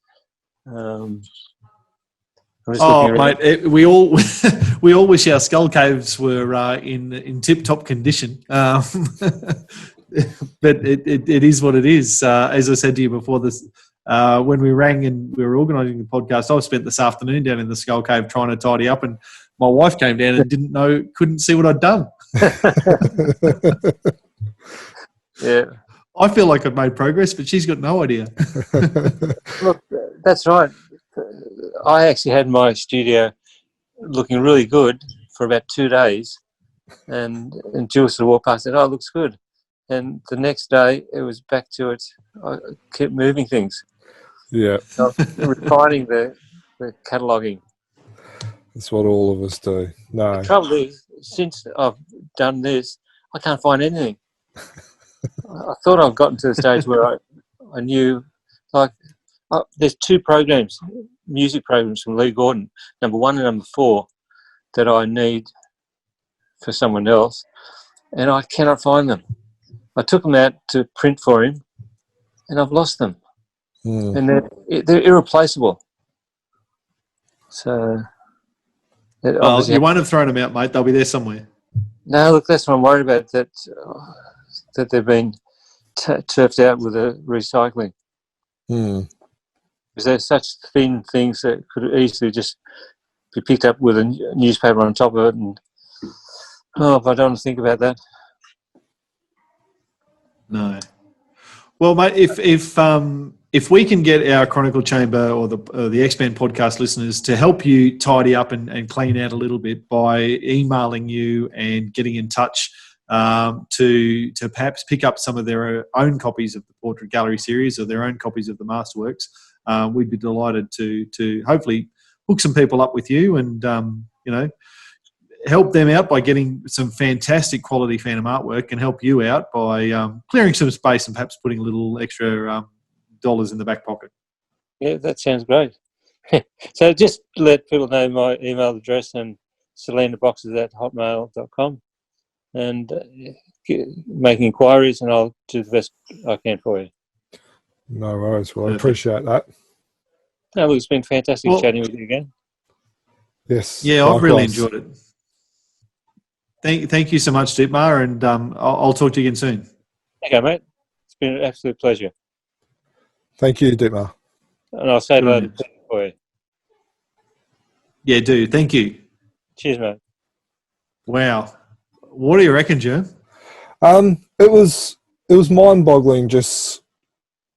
Mate, we all wish our skull caves were in tip-top condition. But it is what it is. As I said to you before this, when we rang and we were organising the podcast, I spent this afternoon down in the skull cave trying to tidy up, and my wife came down and couldn't see what I'd done. Yeah, I feel like I've made progress, but she's got no idea. Look, that's right. I actually had my studio looking really good for about 2 days, and Jules sort of walked past and said, "Oh, it looks good." And the next day, it was back to it. I kept moving things. Yeah. Refining the cataloguing. That's what all of us do. No. The trouble is, since I've done this, I can't find anything. I thought I've gotten to the stage where I knew, there's 2 programs, music programs from Lee Gordon, number 1 and number 4, that I need for someone else, and I cannot find them. I took them out to print for him, and I've lost them. And they're irreplaceable. So, well, you won't have thrown them out, mate. They'll be there somewhere. No, look, that's what I'm worried about, that they've been turfed out with the recycling. Because they're such thin things that could easily just be picked up with a newspaper on top of it. And if I don't want to think about that. No. Well, mate, if we can get our Chronicle Chamber or the X-Band podcast listeners to help you tidy up and clean out a little bit by emailing you and getting in touch to perhaps pick up some of their own copies of the Portrait Gallery series or their own copies of the Masterworks, we'd be delighted to hopefully hook some people up with you and help them out by getting some fantastic quality Phantom artwork, and help you out by clearing some space and perhaps putting a little extra dollars in the back pocket. Yeah, that sounds great. So just let people know my email address and solanderboxes@hotmail.com, and make inquiries, and I'll do the best I can for you. No worries. Well, I appreciate that. No, look, it's been fantastic chatting with you again. Yes. Yeah, I've really enjoyed it. Thank you so much, Dietmar, and I'll talk to you again soon. Okay, mate. It's been an absolute pleasure. Thank you, Dietmar. And I'll say hello for you. Yeah, do. Thank you. Cheers, mate. Wow. What do you reckon, Jim? It was mind-boggling. Just,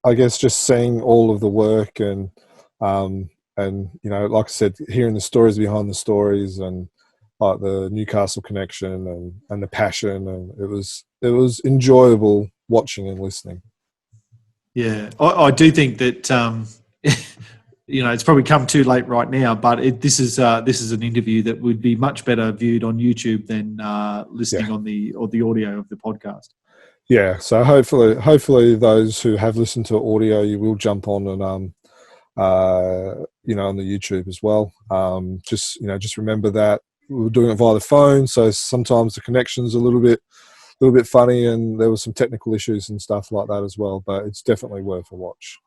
I guess, just seeing all of the work and like I said, hearing the stories behind the stories and like the Newcastle connection and the passion, and it was enjoyable watching and listening. Yeah, I do think that it's probably come too late right now, but this is an interview that would be much better viewed on YouTube than listening on the audio of the podcast. Yeah, so hopefully those who have listened to audio, you will jump on and on the YouTube as well. Just remember that we were doing it via the phone, so sometimes the connection's a little bit funny, and there was some technical issues and stuff like that as well. But it's definitely worth a watch.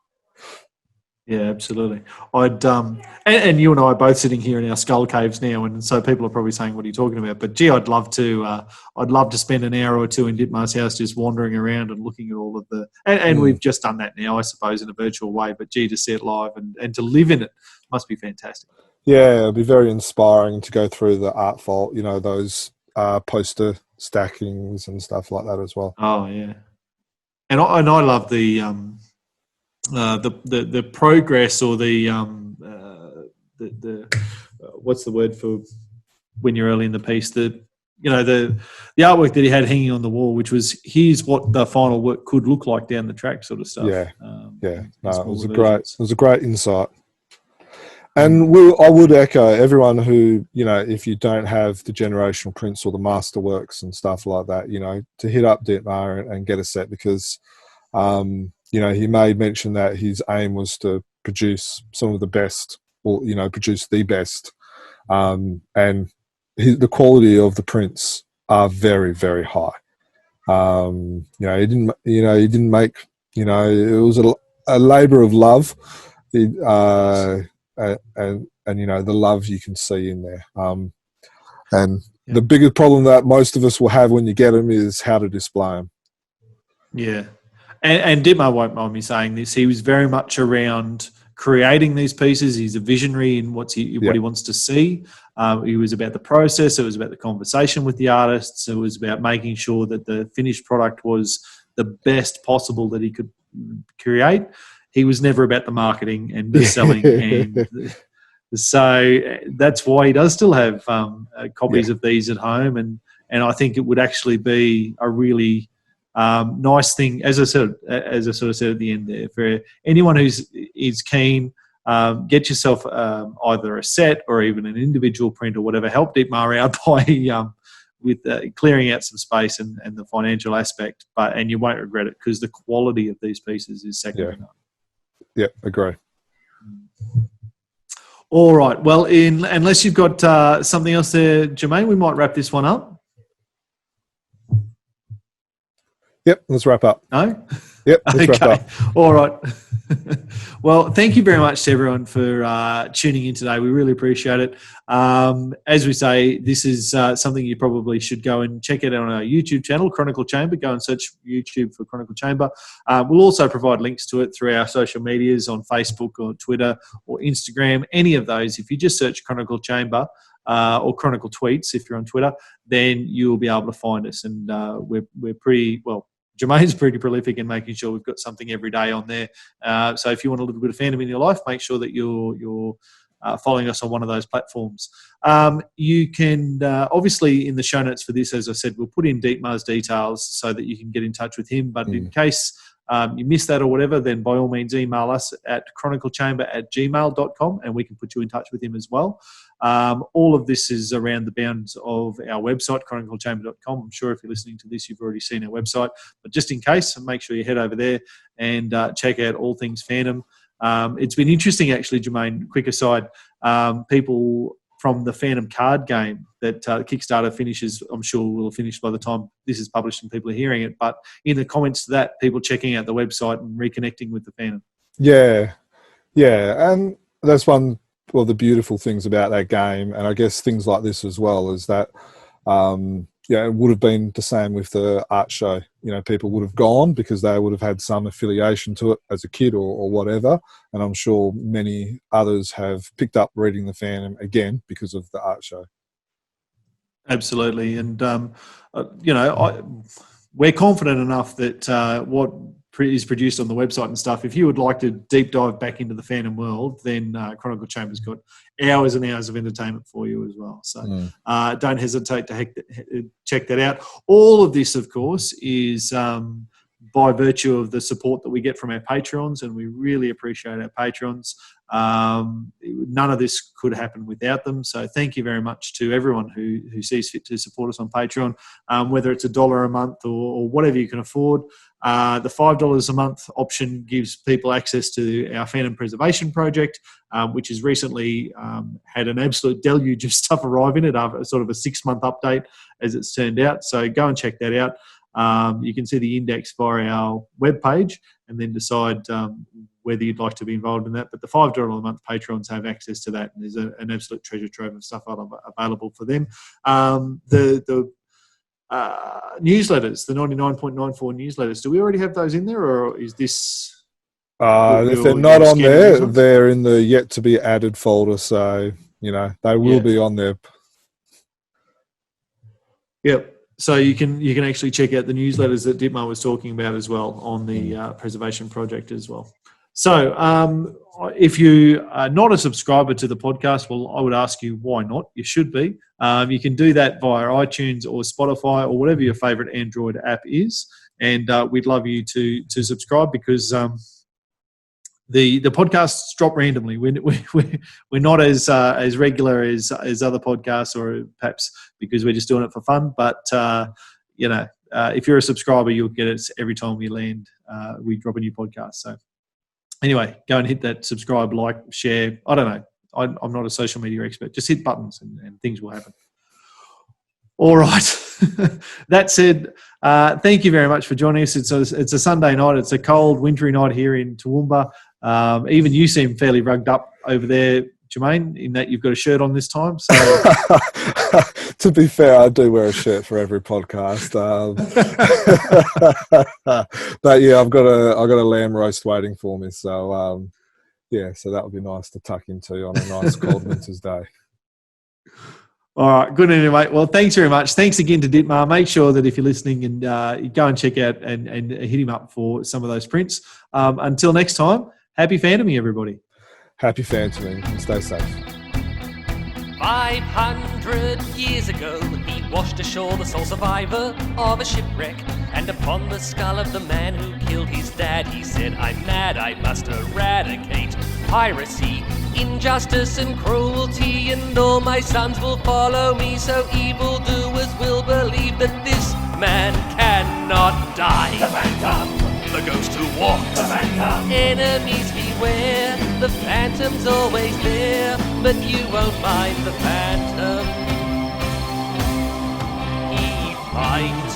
Yeah, absolutely. I'd and you and I are both sitting here in our skull caves now, and so people are probably saying, "What are you talking about?" But gee, I'd love to spend an hour or two in Dietmar's house just wandering around and looking at all of the. And we've just done that now, I suppose, in a virtual way. But gee, to see it live and to live in it must be fantastic. Yeah, it'd be very inspiring to go through the art vault. Those poster stackings and stuff like that as well. Oh yeah, and I love the progress, or the what's the word for when you're early in the piece, the artwork that he had hanging on the wall, which was, here's what the final work could look like down the track, sort of stuff. It was a great insight. And I would echo everyone who, if you don't have the generational prints or the Masterworks and stuff like that, to hit up Dietmar and get a set, because he may mention that his aim was to produce some of the best, or produce the best, and the quality of the prints are very, very high. He didn't make. It was a labour of love, and the love you can see in there. The biggest problem that most of us will have when you get them is how to display them. Yeah. And Dietmar won't mind me saying this. He was very much around creating these pieces. He's a visionary in what he wants to see. It was about the process. It was about the conversation with the artists. It was about making sure that the finished product was the best possible that he could create. He was never about the marketing and the selling. And so that's why he does still have copies of these at home. And I think it would actually be a really nice thing, as I sort of said at the end there, for anyone is keen, get yourself either a set or even an individual print or whatever. Help Dietmar out by with clearing out some space and the financial aspect, and you won't regret it, because the quality of these pieces is second to none. Yeah, agree. All right. Well, unless you've got something else there, Jermaine, we might wrap this one up. Yep, let's wrap up. No? Yep, let's wrap up. All right. Well, thank you very much to everyone for tuning in today. We really appreciate it. As we say, this is something you probably should go and check it out on our YouTube channel, Chronicle Chamber. Go and search YouTube for Chronicle Chamber. We'll also provide links to it through our social medias on Facebook or Twitter or Instagram, any of those. If you just search Chronicle Chamber, or Chronicle Tweets, if you're on Twitter, then you'll be able to find us. And we're pretty, well, Jermaine's pretty prolific in making sure we've got something every day on there. So if you want a little bit of fandom in your life, make sure that you're following us on one of those platforms. You can, obviously, in the show notes for this, as I said, we'll put in Dietmar's details so that you can get in touch with him. But in case you missed that or whatever, then by all means email us at chroniclechamber@gmail.com and we can put you in touch with him as well. All of this is around the bounds of our website, chroniclechamber.com. I'm sure if you're listening to this, you've already seen our website. But just in case, make sure you head over there and check out all things fandom. It's been interesting, actually, Jermaine, quick aside, people from the Phantom card game that Kickstarter finishes, I'm sure will have finished by the time this is published and people are hearing it. But in the comments to that, people checking out the website and reconnecting with the Phantom. Yeah. And that's one of the beautiful things about that game. And I guess things like this as well is that, it would have been the same with the art show. People would have gone because they would have had some affiliation to it as a kid or whatever. And I'm sure many others have picked up reading the Phantom again because of the art show. Absolutely. And, we're confident enough that what is produced on the website and stuff, if you would like to deep dive back into the fandom world, then Chronicle Chamber's got hours and hours of entertainment for you as well. So don't hesitate to check that out. All of this, of course, is by virtue of the support that we get from our Patreons, and we really appreciate our Patrons. None of this could happen without them. So thank you very much to everyone who sees fit to support us on Patreon, whether it's $1 a month or whatever you can afford. The $5 a month option gives people access to our Fandom Preservation Project, which has recently had an absolute deluge of stuff arrive in it, after sort of a 6-month update as it's turned out. So go and check that out. You can see the index via our webpage and then decide whether you'd like to be involved in that. But the $5 a month patrons have access to that, and there's an absolute treasure trove of stuff available for them. The newsletters, the 99.94 newsletters, do we already have those in there, or is this... if they're not on there, they're in the yet to be added folder, so they will be on there. Yep. So you can actually check out the newsletters that Dietmar was talking about as well on the preservation project as well. So if you are not a subscriber to the podcast, well, I would ask you why not? You should be. You can do that via iTunes or Spotify or whatever your favourite Android app is, and we'd love you to subscribe, because the podcasts drop randomly. We're not as regular as other podcasts, or perhaps because we're just doing it for fun. But if you're a subscriber, you'll get it every time we drop a new podcast. So anyway, go and hit that subscribe, like, share. I don't know. I'm not a social media expert. Just hit buttons and things will happen. All right. That said, thank you very much for joining us. It's a Sunday night. It's a cold, wintry night here in Toowoomba. Even you seem fairly rugged up over there, Jermaine, in that you've got a shirt on this time. So, to be fair, I do wear a shirt for every podcast. But yeah, I've got a lamb roast waiting for me. So so that would be nice to tuck into on a nice cold winter's day. All right, good anyway. Well, thanks very much. Thanks again to Dietmar. Make sure that if you're listening, and you go and check out and hit him up for some of those prints. Until next time, happy fandoming, everybody. Happy fantoming, and stay safe. 500 years ago, he washed ashore the sole survivor of a shipwreck. And upon the skull of the man who killed his dad, he said, "I'm mad, I must eradicate piracy, injustice and cruelty, and all my sons will follow me, so evildoers will believe that this man cannot die." The Phantom, the ghost who walks. The Phantom, enemies beware. The Phantom's always there, but you won't mind the Phantom. He finds